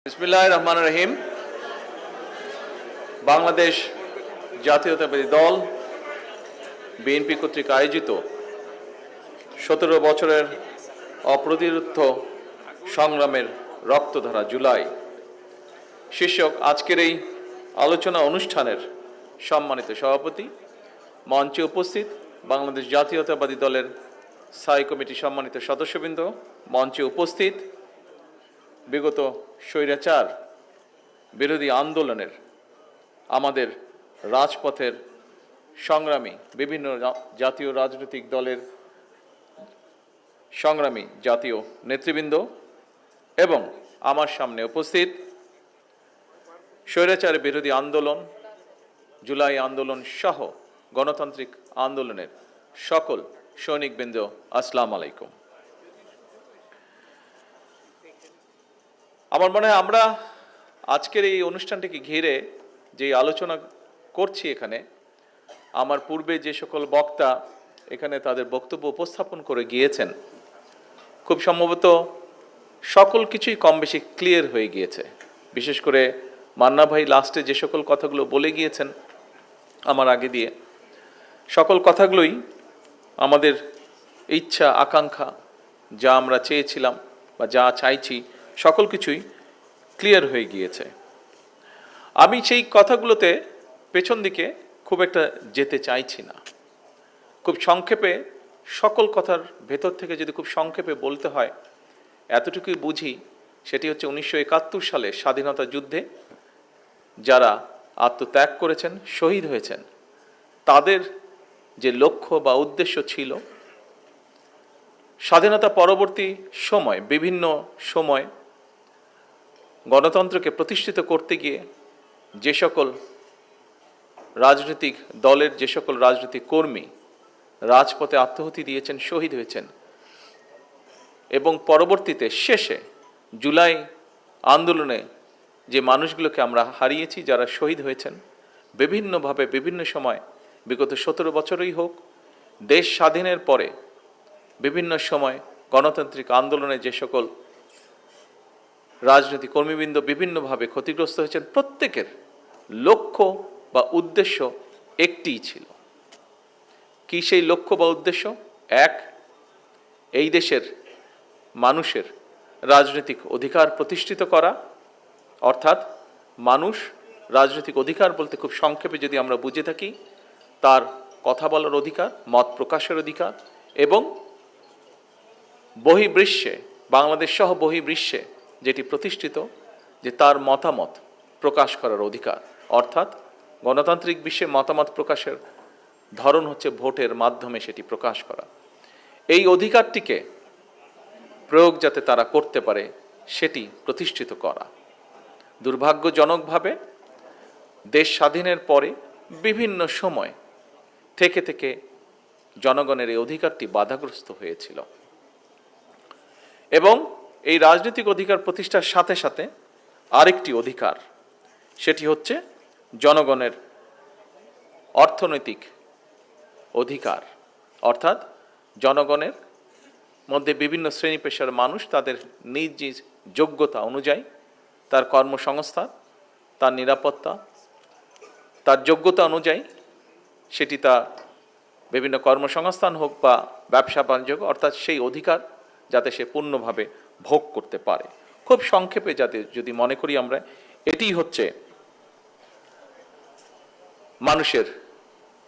বিসমিল্লাহির রহমানির রহিম। বাংলাদেশ জাতীয়তাবাদী দল বিএনপি কর্তৃক আয়োজিত 17 বছরের অপ্রতিরোধ্য সংগ্রামের রক্তধারা জুলাই শীর্ষক আজকের এই আলোচনা অনুষ্ঠানের সম্মানিত সভাপতি, মঞ্চে উপস্থিত বাংলাদেশ জাতীয়তাবাদী দলের স্থায়ী কমিটির সম্মানিত সদস্যবৃন্দ, মঞ্চে উপস্থিত বিগত স্বৈরাচার বিরোধী আন্দোলনের আমাদের রাজপথের সংগ্রামী বিভিন্ন জাতীয় রাজনৈতিক দলের সংগ্রামী জাতীয় নেতৃবৃন্দ এবং আমার সামনে উপস্থিত স্বৈরাচার বিরোধী আন্দোলন, জুলাই আন্দোলন সহ গণতান্ত্রিক আন্দোলনের সকল সৈনিকবৃন্দ, আসসালামু আলাইকুম। আমার মনে হয় আমরা আজকের এই অনুষ্ঠানটিকে ঘিরে যে আলোচনা করছি, এখানে আমার পূর্বে যে সকল বক্তা এখানে তাদের বক্তব্য উপস্থাপন করে গিয়েছেন, খুব সম্ভবত সকল কিছুই কম বেশি ক্লিয়ার হয়ে গিয়েছে। বিশেষ করে মান্না ভাই লাস্টে যে সকল কথাগুলো বলে গিয়েছেন আমার আগে দিয়ে, সকল কথাগুলোই আমাদের ইচ্ছা আকাঙ্ক্ষা, যা আমরা চেয়েছিলাম বা যা চাইছি, সকল কিছুই ক্লিয়ার হয়ে গিয়েছে। আমি সেই কথাগুলোতে পেছন দিকে খুব একটা যেতে চাইছি না। খুব সংক্ষেপে সকল কথার ভেতর থেকে যদি খুব সংক্ষেপে বলতে হয়, এতটুকুই বুঝি, সেটি হচ্ছে 1971 সালে স্বাধীনতা যুদ্ধে যারা আত্মত্যাগ করেছেন, শহীদ হয়েছেন, তাদের যে লক্ষ্য বা উদ্দেশ্য ছিল, স্বাধীনতা পরবর্তী সময় বিভিন্ন সময় গণতন্ত্রকে প্রতিষ্ঠিত করতে গিয়ে যে সকল রাজনৈতিক দলের যে সকল রাজনৈতিক কর্মী রাজপথে আত্মাহুতি দিয়েছেন, শহীদ হয়েছেন, এবং পরবর্তীতে শেষে জুলাই আন্দোলনে যে মানুষগুলোকে আমরা হারিয়েছি, যারা শহীদ হয়েছেন বিভিন্নভাবে বিভিন্ন সময়, বিগত 17 বছরই হোক, দেশ স্বাধীনের পরে বিভিন্ন সময় গণতান্ত্রিক আন্দোলনে যে সকল রাজনৈতিক কর্মীবৃন্দ বিভিন্নভাবে ক্ষতিগ্রস্ত হয়েছেন, প্রত্যেকের লক্ষ্য বা উদ্দেশ্য একটিই ছিল। কি সেই লক্ষ্য বা উদ্দেশ্য? এক, এই দেশের মানুষের রাজনৈতিক অধিকার প্রতিষ্ঠিত করা, অর্থাৎ মানুষ রাজনৈতিক অধিকার বলতে খুব সংক্ষেপে যদি আমরা বুঝে থাকি, তার কথা বলার অধিকার, মত প্রকাশের অধিকার, এবং বহির্বিশ্বে, বাংলাদেশ সহ বহির্বিশ্বে যেটি প্রতিষ্ঠিত, যে তার মতামত প্রকাশ করার অধিকার। অর্থাৎ গণতান্ত্রিক বিশ্বে মতামত প্রকাশের ধরন হচ্ছে ভোটের মাধ্যমে সেটি প্রকাশ করা। এই অধিকারটিকে প্রয়োগ যাতে তারা করতে পারে, সেটি প্রতিষ্ঠিত করা। দুর্ভাগ্যজনকভাবে দেশ স্বাধীনের পরে বিভিন্ন সময় থেকে থেকে জনগণের এই অধিকারটি বাধাগ্রস্ত হয়েছিল, এবং এই রাজনৈতিক অধিকার প্রতিষ্ঠার সাথে সাথে আরেকটি অধিকার, সেটি হচ্ছে জনগণের অর্থনৈতিক অধিকার। অর্থাৎ জনগণের মধ্যে বিভিন্ন শ্রেণী পেশার মানুষ তাদের নিজ নিজ যোগ্যতা অনুযায়ী তার কর্মসংস্থান, তার নিরাপত্তা, তার যোগ্যতা অনুযায়ী সেটি তার বিভিন্ন কর্মসংস্থান হোক বা ব্যবসা বাণিজ্য, অর্থাৎ সেই অধিকার যাতে সে পূর্ণভাবে ভোগ করতে পারে। খুব সংক্ষেপে যাতে যদি মনে করি আমরা, এটি হচ্ছে মানুষের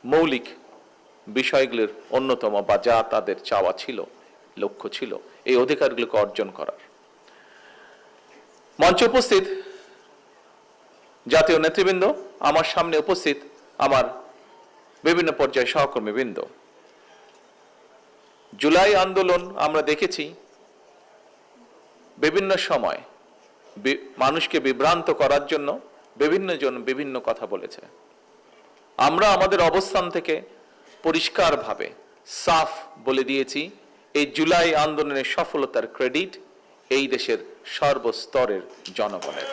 মৌলিক বিষয়গুলির অন্যতম, বা যা তাদের চাওয়া ছিল, লক্ষ্য ছিল, এই অধিকারগুলোকে অর্জন করার। মঞ্চে উপস্থিত জাতীয় নেতৃবৃন্দ, আমার সামনে উপস্থিত আমার বিভিন্ন পর্যায়ে সহকর্মীবৃন্দ, জুলাই আন্দোলন আমরা দেখেছি বিভিন্ন সময় মানুষকে বিভ্রান্ত করার জন্য বিভিন্ন জন বিভিন্ন কথা বলেছে। আমরা আমাদের অবস্থান থেকে পরিষ্কারভাবে সাফ বলে দিয়েছি, এই জুলাই আন্দোলনের সফলতার ক্রেডিট এই দেশের সর্বস্তরের জনগণের।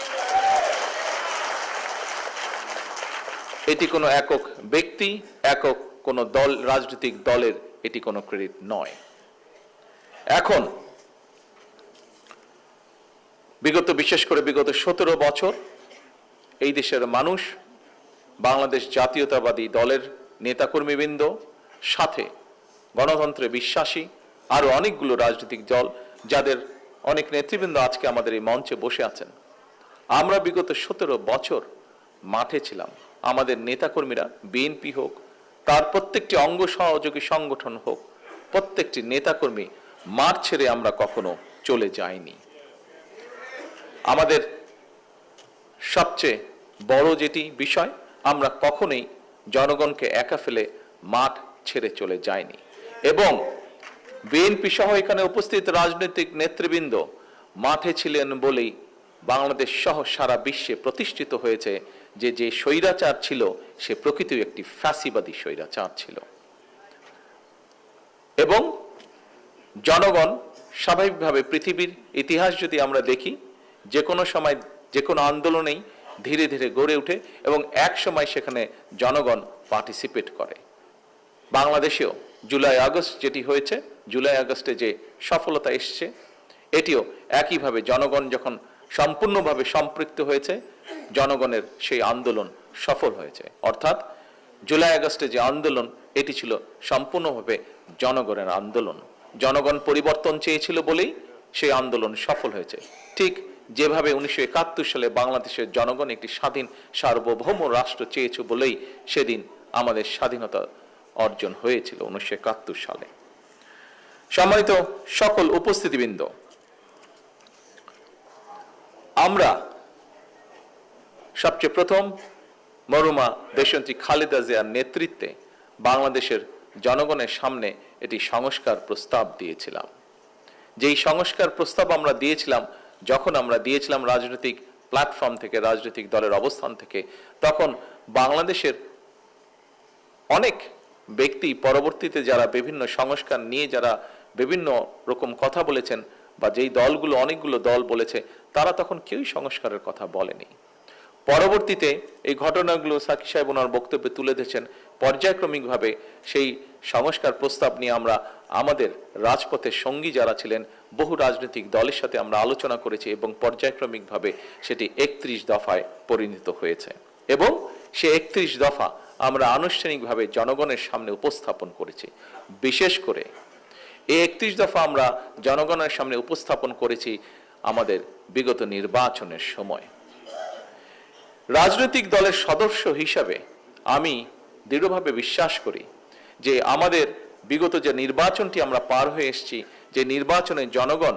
এটি কোনো একক ব্যক্তি, একক কোনো দল, রাজনৈতিক দলের এটি কোনো ক্রেডিট নয়। এখন বিশেষ করে বিগত 17 বছর এই দেশের মানুষ বাংলাদেশ জাতীয়তাবাদী দলের নেতাকর্মীবৃন্দ সাথে গণতন্ত্রে বিশ্বাসী আরো অনেকগুলো রাজনৈতিক দল, যাদের অনেক নেতৃবৃন্দ আজকে আমাদের এই মঞ্চে বসে আছেন, আমরা বিগত 17 বছর মাঠে ছিলাম। আমাদের নেতাকর্মীরা বিএনপি হোক, তার প্রত্যেকটি অঙ্গ সহযোগী সংগঠন হোক, প্রত্যেকটি নেতাকর্মী মাঠ ছেড়ে আমরা কখনো চলে যাইনি। আমাদের সবচেয়ে বড় যেটি বিষয়, আমরা কখনোই জনগণকে একা ফেলে মাঠ ছেড়ে চলে যাইনি। এবং বিএনপি সহ এখানে উপস্থিত রাজনৈতিক নেতৃবৃন্দ মাঠে ছিলেন বলেই বাংলাদেশ সহ সারা বিশ্বে প্রতিষ্ঠিত হয়েছে যে যে স্বৈরাচার ছিল সে প্রকৃত একটি ফ্যাসিবাদী স্বৈরাচার ছিল। এবং জনগণ স্বাভাবিকভাবে পৃথিবীর ইতিহাস যদি আমরা দেখি, যে কোনো সময় যে কোনো আন্দোলনেই ধীরে ধীরে গড়ে ওঠে এবং এক সময় সেখানে জনগণ পার্টিসিপেট করে। বাংলাদেশেও জুলাই আগস্ট যেটি হয়েছে, জুলাই আগস্টে যে সফলতা এসছে, এটিও একইভাবে জনগণ যখন সম্পূর্ণভাবে সম্পৃক্ত হয়েছে, জনগণের সেই আন্দোলন সফল হয়েছে। অর্থাৎ জুলাই আগস্টে যে আন্দোলন, এটি ছিল সম্পূর্ণভাবে জনগণের আন্দোলন। জনগণ পরিবর্তন চেয়েছিল বলেই সেই আন্দোলন সফল হয়েছে। ঠিক যেভাবে 1971 সালে বাংলাদেশের জনগণ একটি স্বাধীন সার্বভৌম রাষ্ট্র চেয়েছে বলেই সেদিন আমাদের স্বাধীনতা অর্জন হয়েছিল 1971 সালে। সম্মানিত সকল উপস্থিতিবৃন্দ, আমরা সবচেয়ে প্রথম মরহুমা দেশনেত্রী খালেদা জিয়ার নেতৃত্বে বাংলাদেশের জনগণের সামনে এটি সংস্কার প্রস্তাব দিয়েছিলাম। যেই সংস্কার প্রস্তাব আমরা দিয়েছিলাম, যখন আমরা দিয়েছিলাম রাজনৈতিক প্ল্যাটফর্ম থেকে, রাজনৈতিক দলের অবস্থান থেকে, তখন বাংলাদেশের অনেক ব্যক্তি পরবর্তীতে যারা বিভিন্ন সংস্কার নিয়ে যারা বিভিন্ন রকম কথা বলেছেন, বা যেই দলগুলো অনেকগুলো দল বলেছে, তারা তখন কেউই সংস্কারের কথা বলেনি। পরবর্তীতে এই ঘটনাগুলো সাকি সাহেব ওনার বক্তব্যে তুলে ধরেছেন। পর্যায়ক্রমিকভাবে সেই সংস্কার প্রস্তাব নিয়ে আমরা আমাদের রাজপথের সঙ্গী যারা ছিলেন, বহু রাজনৈতিক দলের সাথে আমরা আলোচনা করেছি এবং পর্যায়ক্রমিকভাবে সেটি 31 দফায় পরিণত হয়েছে। এবং সে 31 দফা আমরা আনুষ্ঠানিকভাবে জনগণের সামনে উপস্থাপন করেছি। বিশেষ করে এই 31 দফা আমরা জনগণের সামনে উপস্থাপন করেছি আমাদের বিগত নির্বাচনের সময়। রাজনৈতিক দলের সদস্য হিসাবে আমি দৃঢ়ভাবে বিশ্বাস করি যে আমাদের বিগত যে নির্বাচনটি আমরা পার হয়ে এসেছি, যে নির্বাচনে জনগণ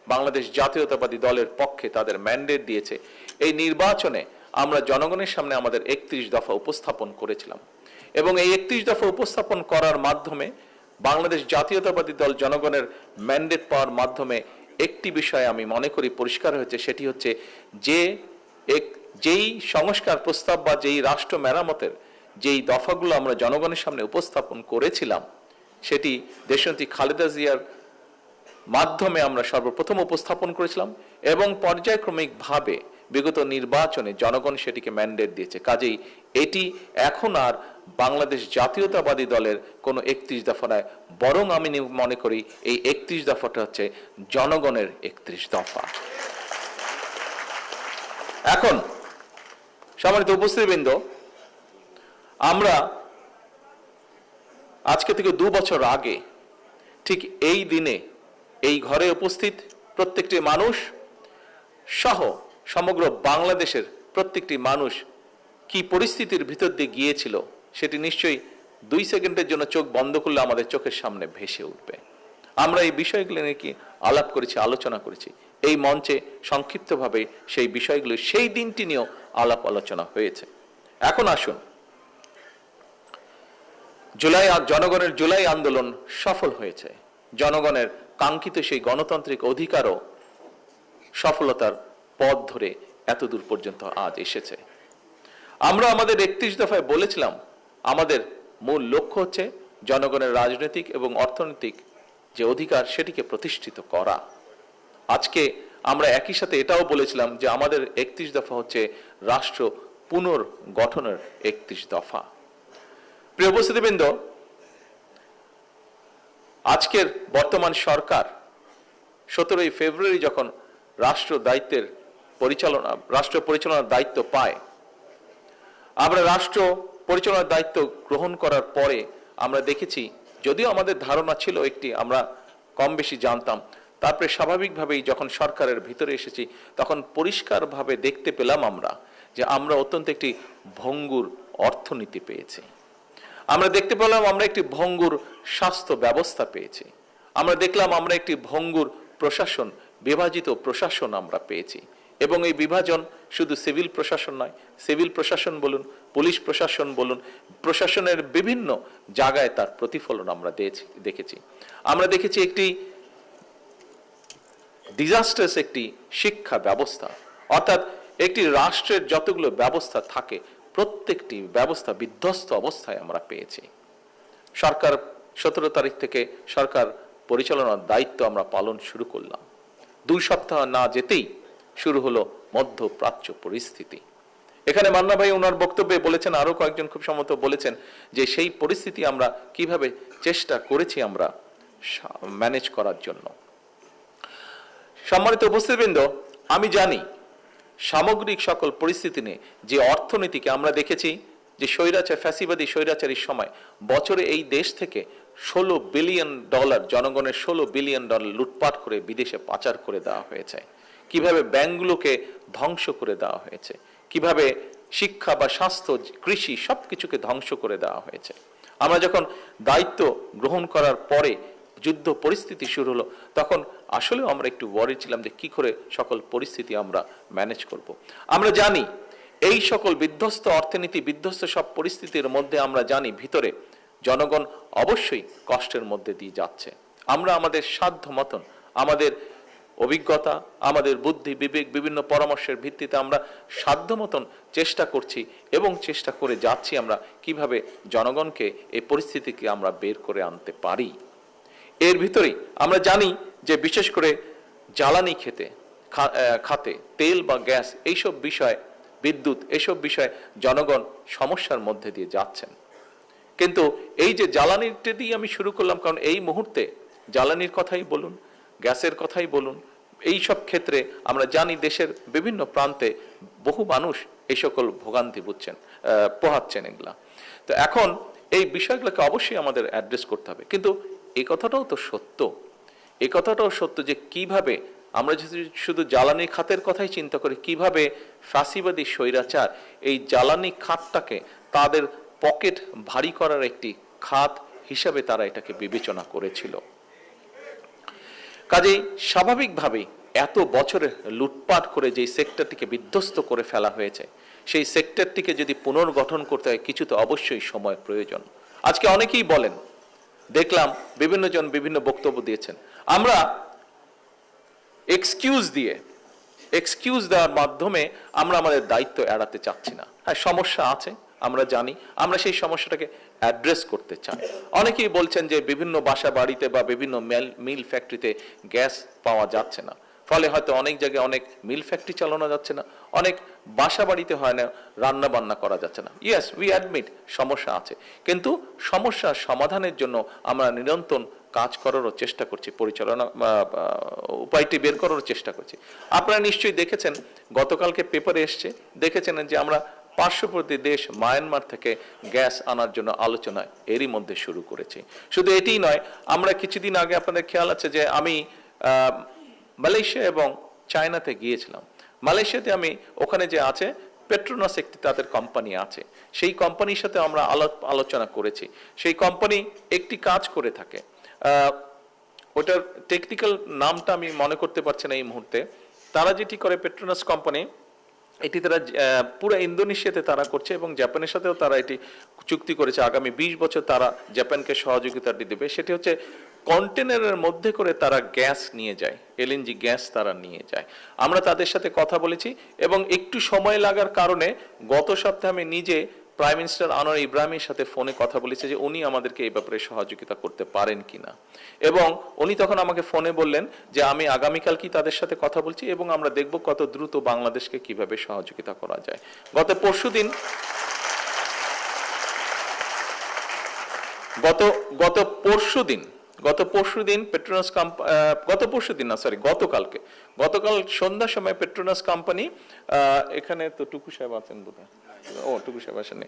বাংলাদেশ জাতীয়তাবাদী দলের পক্ষে তাদের ম্যান্ডেট দিয়েছে, এই নির্বাচনে আমরা জনগণের সামনে আমাদের 31 দফা উপস্থাপন করেছিলাম। এবং এই 31 দফা উপস্থাপন করার মাধ্যমে বাংলাদেশ জাতীয়তাবাদী দল জনগণের ম্যান্ডেট পাওয়ার মাধ্যমে একটি বিষয় আমি মনে করি পরিষ্কার হয়েছে, সেটি হচ্ছে যেই সংস্কার প্রস্তাব বা যেই রাষ্ট্র মেরামতের যেই দফাগুলো আমরা জনগণের সামনে উপস্থাপন করেছিলাম, সেটি দেশনেত্রী খালেদা জিয়ার মাধ্যমে আমরা সর্বপ্রথম উপস্থাপন করেছিলাম এবং পর্যায়ক্রমিকভাবে বিগত নির্বাচনে জনগণ সেটিকে ম্যান্ডেট দিয়েছে। কাজেই এটি এখন আর বাংলাদেশ জাতীয়তাবাদী দলের কোনো 31 দফা নয়, বরং আমি মনে করি এই 31 দফাটা হচ্ছে জনগণের 31 দফা। এখন সম্মানিত উপস্থিতিবৃন্দ, আমরা আজকে থেকে 2 বছর আগে ঠিক এই দিনে এই ঘরে উপস্থিত প্রত্যেকটি মানুষ সহ সমগ্র বাংলাদেশের প্রত্যেকটি মানুষ কি পরিস্থিতির ভিতর দিয়ে গিয়েছিল সেটি নিশ্চয়ই 2 সেকেন্ডের জন্য চোখ বন্ধ করলে আমাদের চোখের সামনে ভেসে উঠবে। আমরা এই বিষয়গুলো নিয়ে কি আলাপ করেছি, আলোচনা করেছি এই মঞ্চে সংক্ষিপ্তভাবে। সেই বিষয়গুলো সেই দিনটি নিয়েও আলাপ আলোচনা হয়েছে। এখন আসুন, জনগণের জুলাই আন্দোলন সফল হয়েছে। জনগণের কাঙ্ক্ষিত সেই গণতান্ত্রিক অধিকারও সফলতার পথ ধরে এতদূর পর্যন্ত আজ এসেছে। আমরা আমাদের 31 দফায় বলেছিলাম আমাদের মূল লক্ষ্য হচ্ছে জনগণের রাজনৈতিক এবং অর্থনৈতিক যে অধিকার সেটিকে প্রতিষ্ঠিত করা। আজকে আমরা একই সাথে এটাও বলেছিলাম যে আমাদের 31 দফা হচ্ছে রাষ্ট্র পুনর্গঠনের 31 দফা। প্রিয় উপস্থিতিবৃন্দ, আজকের বর্তমান সরকার 17 ফেব্রুয়ারি যখন রাষ্ট্র পরিচালনার দায়িত্ব পায়, আমরা রাষ্ট্র পরিচালনার দায়িত্ব গ্রহণ করার পরে আমরা দেখেছি, যদিও আমাদের ধারণা ছিল একটি, আমরা কম বেশি জানতাম, তারপরে স্বাভাবিকভাবেই যখন সরকারের ভিতরে এসেছি তখন পরিষ্কারভাবে দেখতে পেলাম আমরা যে আমরা অত্যন্ত একটি ভঙ্গুর অর্থনীতি পেয়েছি। আমরা দেখতে পেলাম আমরা একটি ভঙ্গুর স্বাস্থ্য ব্যবস্থা পেয়েছি। আমরা দেখলাম আমরা একটি ভঙ্গুর প্রশাসন, বিভাজিত প্রশাসন আমরা পেয়েছি। এবং এই বিভাজন শুধু সিভিল প্রশাসন নয়, সিভিল প্রশাসন বলুন, পুলিশ প্রশাসন বলুন, প্রশাসনের বিভিন্ন জায়গায় তার প্রতিফলন আমরা দেখেছি। আমরা দেখেছি একটি ডিজাস্টার্স একটি শিক্ষা ব্যবস্থা, অর্থাৎ একটি রাষ্ট্রের যতগুলো ব্যবস্থা থাকে প্রত্যেকটি ব্যবস্থা বিধ্বস্ত অবস্থায় আমরা পেয়েছি। সরকার 17 তারিখ থেকে সরকার পরিচালনার দায়িত্ব আমরা পালন শুরু করলাম। 2 সপ্তাহ না যেতেই শুরু হলো মধ্যপ্রাচ্য পরিস্থিতি। এখানে মান্না ভাই ওনার বক্তব্যে বলেছেন, আরো কয়েকজন খুব সম্ভবত বলেছেন যে সেই পরিস্থিতি আমরা কিভাবে চেষ্টা করেছি আমরা ম্যানেজ করার জন্য। সম্মানিত উপস্থিতবৃন্দ, আমি জানি সামগ্রিক সকল পরিস্থিতি নিয়ে যে অর্থনীতিকে আমরা দেখেছি যে ফ্যাসিবাদী স্বৈরাচারীর সময় বছরে এই দেশ থেকে $16 বিলিয়ন, জনগণের $16 বিলিয়ন লুটপাট করে বিদেশে পাচার করে দেওয়া হয়েছে, কিভাবে ব্যাংকগুলোকে ধ্বংস করে দেওয়া হয়েছে, কিভাবে শিক্ষা বা স্বাস্থ্য, কৃষি সবকিছুকে ধ্বংস করে দেওয়া হয়েছে। আমরা যখন দায়িত্ব গ্রহণ করার পরে যুদ্ধ পরিস্থিতি শুরু হলো, তখন আসলেও আমরা একটু ওয়ারি ছিলাম যে কি করে সকল পরিস্থিতি আমরা ম্যানেজ করব। আমরা জানি এই সকল বিধ্বস্ত অর্থনীতি, বিধ্বস্ত সব পরিস্থিতির মধ্যে আমরা জানি ভিতরে জনগণ অবশ্যই কষ্টের মধ্যে দিয়ে যাচ্ছে। আমরা আমাদের সাধ্য মতন, আমাদের অভিজ্ঞতা, আমাদের বুদ্ধি বিবেক, বিভিন্ন পরামর্শের ভিত্তিতে আমরা সাধ্য মতন চেষ্টা করছি এবং চেষ্টা করে যাচ্ছি আমরা কিভাবে জনগণকে এই পরিস্থিতিকে আমরা বের করে আনতে পারি। এর ভিতরেই আমরা জানি যে বিশেষ করে জ্বালানি খাতে তেল বা গ্যাস, এইসব বিষয়, বিদ্যুৎ, এইসব বিষয়ে জনগণ সমস্যার মধ্যে দিয়ে যাচ্ছেন। কিন্তু এই যে জ্বালানিটা দিয়ে আমি শুরু করলাম, কারণ এই মুহূর্তে জ্বালানির কথাই বলুন, গ্যাসের কথাই বলুন, এই সব ক্ষেত্রে আমরা জানি দেশের বিভিন্ন প্রান্তে বহু মানুষ এই সকল ভোগান্তি পোহাচ্ছেন এগুলা। তো এখন এই বিষয়গুলোকে অবশ্যই আমাদের অ্যাড্রেস করতে হবে। কিন্তু এই কথাটাও সত্য যে কিভাবে আমরা যদি শুধু জ্বালানি খাতের কথাই চিন্তা করি, কিভাবে ফ্যাসিবাদী স্বৈরাচার এই জ্বালানি খাতটাকে তাদের পকেট ভারী করার একটি খাত হিসাবে তারা এটাকে বিবেচনা করেছিল। কাজেই স্বাভাবিকভাবেই এত বছরের লুটপাট করে যেই সেক্টরটিকে বিধ্বস্ত করে ফেলা হয়েছে, সেই সেক্টরটিকে যদি পুনর্গঠন করতে হয় কিছু তো অবশ্যই সময় প্রয়োজন। আজকে অনেকেই বলেন, দেখলাম বিভিন্ন জন বিভিন্ন বক্তব্য দিয়েছেন, আমরা এক্সকিউজ দেওয়ার মাধ্যমে আমরা আমাদের দায়িত্ব এড়াতে চাচ্ছি না। হ্যাঁ, সমস্যা আছে, আমরা জানি, আমরা সেই সমস্যাটাকে অ্যাড্রেস করতে চাই। অনেকেই বলছেন যে বিভিন্ন বাসা বাড়িতে বা বিভিন্ন মিল ফ্যাক্টরিতে গ্যাস পাওয়া যাচ্ছে না, ফলে হয়তো অনেক জায়গায় অনেক মিল ফ্যাক্টরি চালানো যাচ্ছে না, অনেক বাসা বাড়িতে হয় না, রান্না বান্না করা যাচ্ছে না। ইয়েস, উই অ্যাডমিট সমস্যা আছে, কিন্তু সমস্যা সমাধানের জন্য আমরা নিরন্তর কাজ করারও চেষ্টা করছি, উপায়টি বের করার চেষ্টা করছি। আপনারা নিশ্চয়ই দেখেছেন, গতকালকে পেপারে এসছে, দেখেছেন যে আমরা পার্শ্ববর্তী দেশ মায়ানমার থেকে গ্যাস আনার জন্য আলোচনা এরই মধ্যে শুরু করেছি। শুধু এটিই নয়, আমরা কিছুদিন আগে, আপনাদের খেয়াল আছে যে আমি মালয়েশিয়া এবং চায়নাতে গিয়েছিলাম। মালয়েশিয়াতে আমি ওখানে যে আছে পেট্রোনাস একটি তাদের কোম্পানি আছে, সেই কোম্পানির সাথে আমরা আলোচনা করেছি। সেই কোম্পানি একটি কাজ করে থাকে, ওটার টেকনিক্যাল নামটা আমি মনে করতে পারছি না এই মুহূর্তে। তারা যেটি করে, পেট্রোনাস কোম্পানি, এটি তারা পুরো ইন্দোনেশিয়াতে তারা করছে এবং জাপানের সাথেও তারা এটি চুক্তি করেছে, আগামী 20 বছর তারা জাপানকে সহযোগিতা দেবে। সেটি হচ্ছে কন্টেনারের মধ্যে করে তারা গ্যাস নিয়ে যায়, এলএনজি গ্যাস তারা নিয়ে যায়। আমরা তাদের সাথে কথা বলেছি এবং একটু সময় লাগার কারণে গত সপ্তাহে আমি নিজে প্রাইম মিনিস্টার আনোয়ার ইব্রাহিমের সাথে ফোনে কথা বলেছি যে উনি আমাদেরকে এই ব্যাপারে সহযোগিতা করতে পারেন কিনা, এবং উনি তখন আমাকে ফোনে বললেন যে আমি আগামীকাল কি তাদের সাথে কথা বলছি এবং আমরা দেখব কত দ্রুত বাংলাদেশকে কিভাবে সহযোগিতা করা যায়। গত পরশুদিন গতকালকে গতকাল সন্ধ্যার সময় পেট্রোনাস কোম্পানি, এখানে তো টুকু সাহেব আছেন বোধহয়, টুকু সাহেব আসেননি,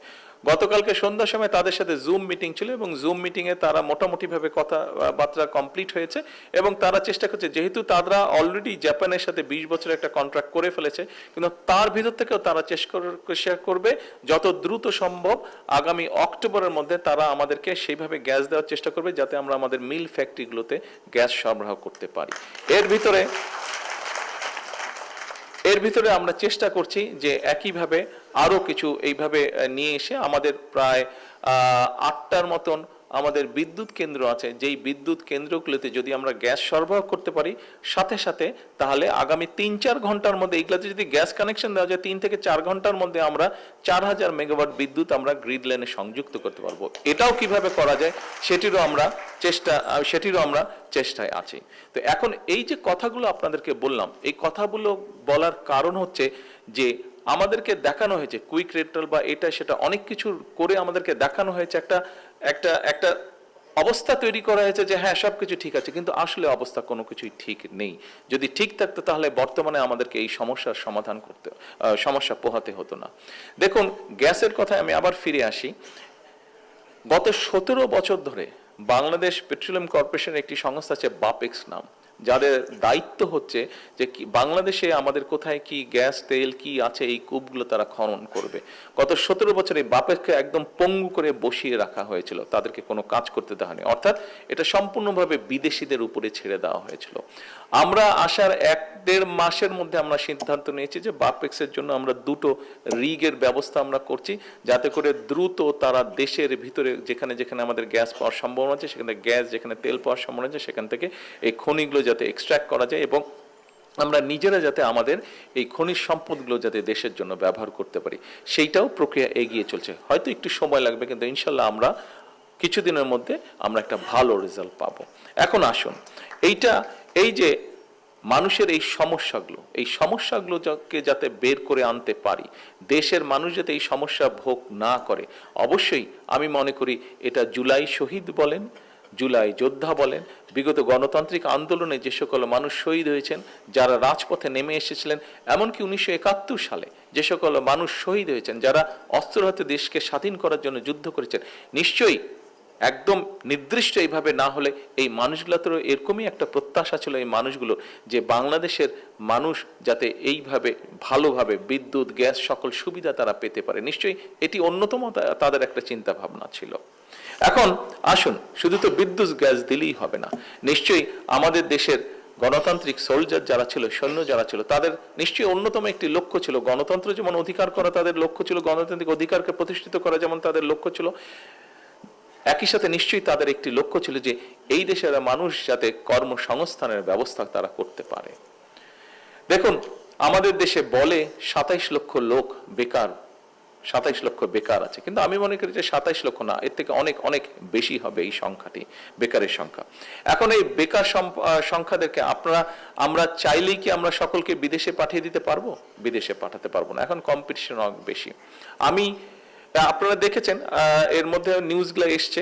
গতকালকে সন্ধ্যার সময় তাদের সাথে জুম মিটিং ছিল এবং জুম মিটিং এ তারা মোটামুটি ভাবে কথাবার্তা কমপ্লিট হয়েছে এবং তারা চেষ্টা করছে, যেহেতু তারা অলরেডি জাপানের সাথে 20 বছরের একটা কন্ট্রাক্ট করে ফেলেছে, কিন্তু তার ভিতর থেকেও তারা চেষ্টা করবে যত দ্রুত সম্ভব আগামী অক্টোবরের মধ্যে তারা আমাদেরকে সেইভাবে গ্যাস দেওয়ার চেষ্টা করবে যাতে আমরা আমাদের মিল ফ্যাক্টরিগুলোতে গ্যাস সরবরাহ করতে পারি। এর ভিতরে আমরা চেষ্টা করছি যে একইভাবে আরো কিছু এইভাবে নিয়ে এসে আমাদের প্রায় 8টার মতন আমাদের বিদ্যুৎ কেন্দ্র আছে, যেই বিদ্যুৎ কেন্দ্রগুলোতে যদি আমরা গ্যাস সরবরাহ করতে পারি সাথে সাথে, তাহলে আগামী 3-4 ঘন্টার মধ্যে এগুলাতে যদি গ্যাস কানেকশন দেওয়া যায় 3 থেকে 4 ঘন্টার মধ্যে আমরা 4000 মেগাওয়াট বিদ্যুৎ আমরা গ্রিড লাইনে সংযুক্ত করতে পারবো। এটাও কিভাবে করা যায় সেটিরও আমরা চেষ্টায় আছি। তো এখন এই যে কথাগুলো আপনাদেরকে বললাম, এই কথাগুলো বলার কারণ হচ্ছে যে আমাদেরকে দেখানো হয়েছে কুইক রেন্টাল বা এটা সেটা অনেক কিছু করে আমাদেরকে দেখানো হয়েছে, একটা অবস্থা তৈরি করা হয়েছে যে হ্যাঁ সবকিছু ঠিক আছে, কিন্তু আসলে অবস্থা কোনো কিছুই ঠিক নেই। যদি ঠিক থাকতো তাহলে বর্তমানে আমাদেরকে এই সমস্যার সমাধান সমস্যা পোহাতে হতো না। দেখুন, গ্যাসের কথায় আমি আবার ফিরে আসি। গত 17 বছর ধরে বাংলাদেশ পেট্রোলিয়াম কর্পোরেশনের একটি সংস্থা আছে বাপেক্স নাম, যাদের দায়িত্ব হচ্ছে যে বাংলাদেশে আমাদের কোথায় কি গ্যাস তেল কি আছে এই কূপগুলো তারা খনন করবে। গত 17 বছরে বাপেক্সকে একদম পঙ্গু করে বসিয়ে রাখা হয়েছিল, তাদেরকে কোনো কাজ করতে দেওয়া হয়নি, অর্থাৎ এটা সম্পূর্ণভাবে বিদেশিদের উপরে ছেড়ে দেওয়া হয়েছিল। আমরা আসার 1-1.5 মাসের মধ্যে আমরা সিদ্ধান্ত নিয়েছি যে বাপেক্সের জন্য আমরা 2টো রিগের ব্যবস্থা আমরা করছি, যাতে করে দ্রুত তারা দেশের ভিতরে যেখানে যেখানে আমাদের গ্যাস পাওয়ার সম্ভাবনা আছে, সেখানে গ্যাস, যেখানে তেল পাওয়ার সম্ভাবনা আছে, সেখান থেকে এই খনিগুলো যাতে এক্সট্র্যাক্ট করা যায় এবং আমরা নিজেরা যাতে আমাদের এই খনিজ সম্পদগুলো যাতে দেশের জন্য ব্যবহার করতে পারি, সেইটাও প্রক্রিয়া এগিয়ে চলছে। হয়তো একটু সময় লাগবে, কিন্তু ইনশাল্লাহ আমরা কিছুদিনের মধ্যে আমরা একটা ভালো রেজাল্ট পাবো। এখন আসুন, এই যে মানুষের এই সমস্যাগুলোকে যাতে বের করে আনতে পারি, দেশের মানুষ যাতে এই সমস্যা ভোগ না করে, অবশ্যই আমি মনে করি এটা জুলাই শহীদ বলেন, জুলাই যোদ্ধা বলেন, বিগত গণতান্ত্রিক আন্দোলনে যে সকল মানুষ শহীদ হয়েছেন, যারা রাজপথে নেমে এসেছিলেন, এমনকি 1971 সালে যে সকল মানুষ শহীদ হয়েছেন, যারা অস্ত্র হাতে দেশকে স্বাধীন করার জন্য যুদ্ধ করেছেন, নিশ্চয়ই একদম নির্দিষ্ট এইভাবে না হলে এই মানুষগুলোতেও এরকমই একটা প্রত্যাশা ছিল এই মানুষগুলো, যে বাংলাদেশের মানুষ যাতে এইভাবে ভালোভাবে বিদ্যুৎ, গ্যাস সকল সুবিধা তারা পেতে পারে। নিশ্চয়ই এটি অন্যতম তাদের একটা চিন্তা ভাবনা ছিল। এখন আসুন, শুধু তো বিদ্যুৎ গ্যাস দিলেই হবে না, নিশ্চয়ই আমাদের দেশের গণতান্ত্রিক সোলজার যারা ছিল, সৈন্য যারা ছিল, তাদের নিশ্চয়ই অন্যতম একটি লক্ষ্য ছিল গণতন্ত্র যেমন অধিকার করা, তাদের লক্ষ্য ছিল গণতান্ত্রিক অধিকারকে প্রতিষ্ঠিত করা যেমন তাদের লক্ষ্য ছিল, একই সাথে নিশ্চয়ই তাদের একটি লক্ষ্য ছিল যে এই দেশের মানুষ যাতে কর্মসংস্থানের ব্যবস্থা তারা করতে পারে। দেখুন, আমাদের দেশে বলে 27 লক্ষ লোক বেকার, 27 লক্ষ বেকার আছে, কিন্তু আমি মনে করি যে 27 লক্ষ না, এর থেকে অনেক অনেক বেশি হবে এই সংখ্যাটি, বেকারের সংখ্যা। এখন এই বেকার সংখ্যাদেরকে আমরা চাইলেই কি আমরা সকলকে বিদেশে পাঠিয়ে দিতে পারবো? বিদেশে পাঠাতে পারবো না, এখন কম্পিটিশন অনেক বেশি। আপনারা দেখেছেন এর মধ্যে নিউজগুলো এসছে,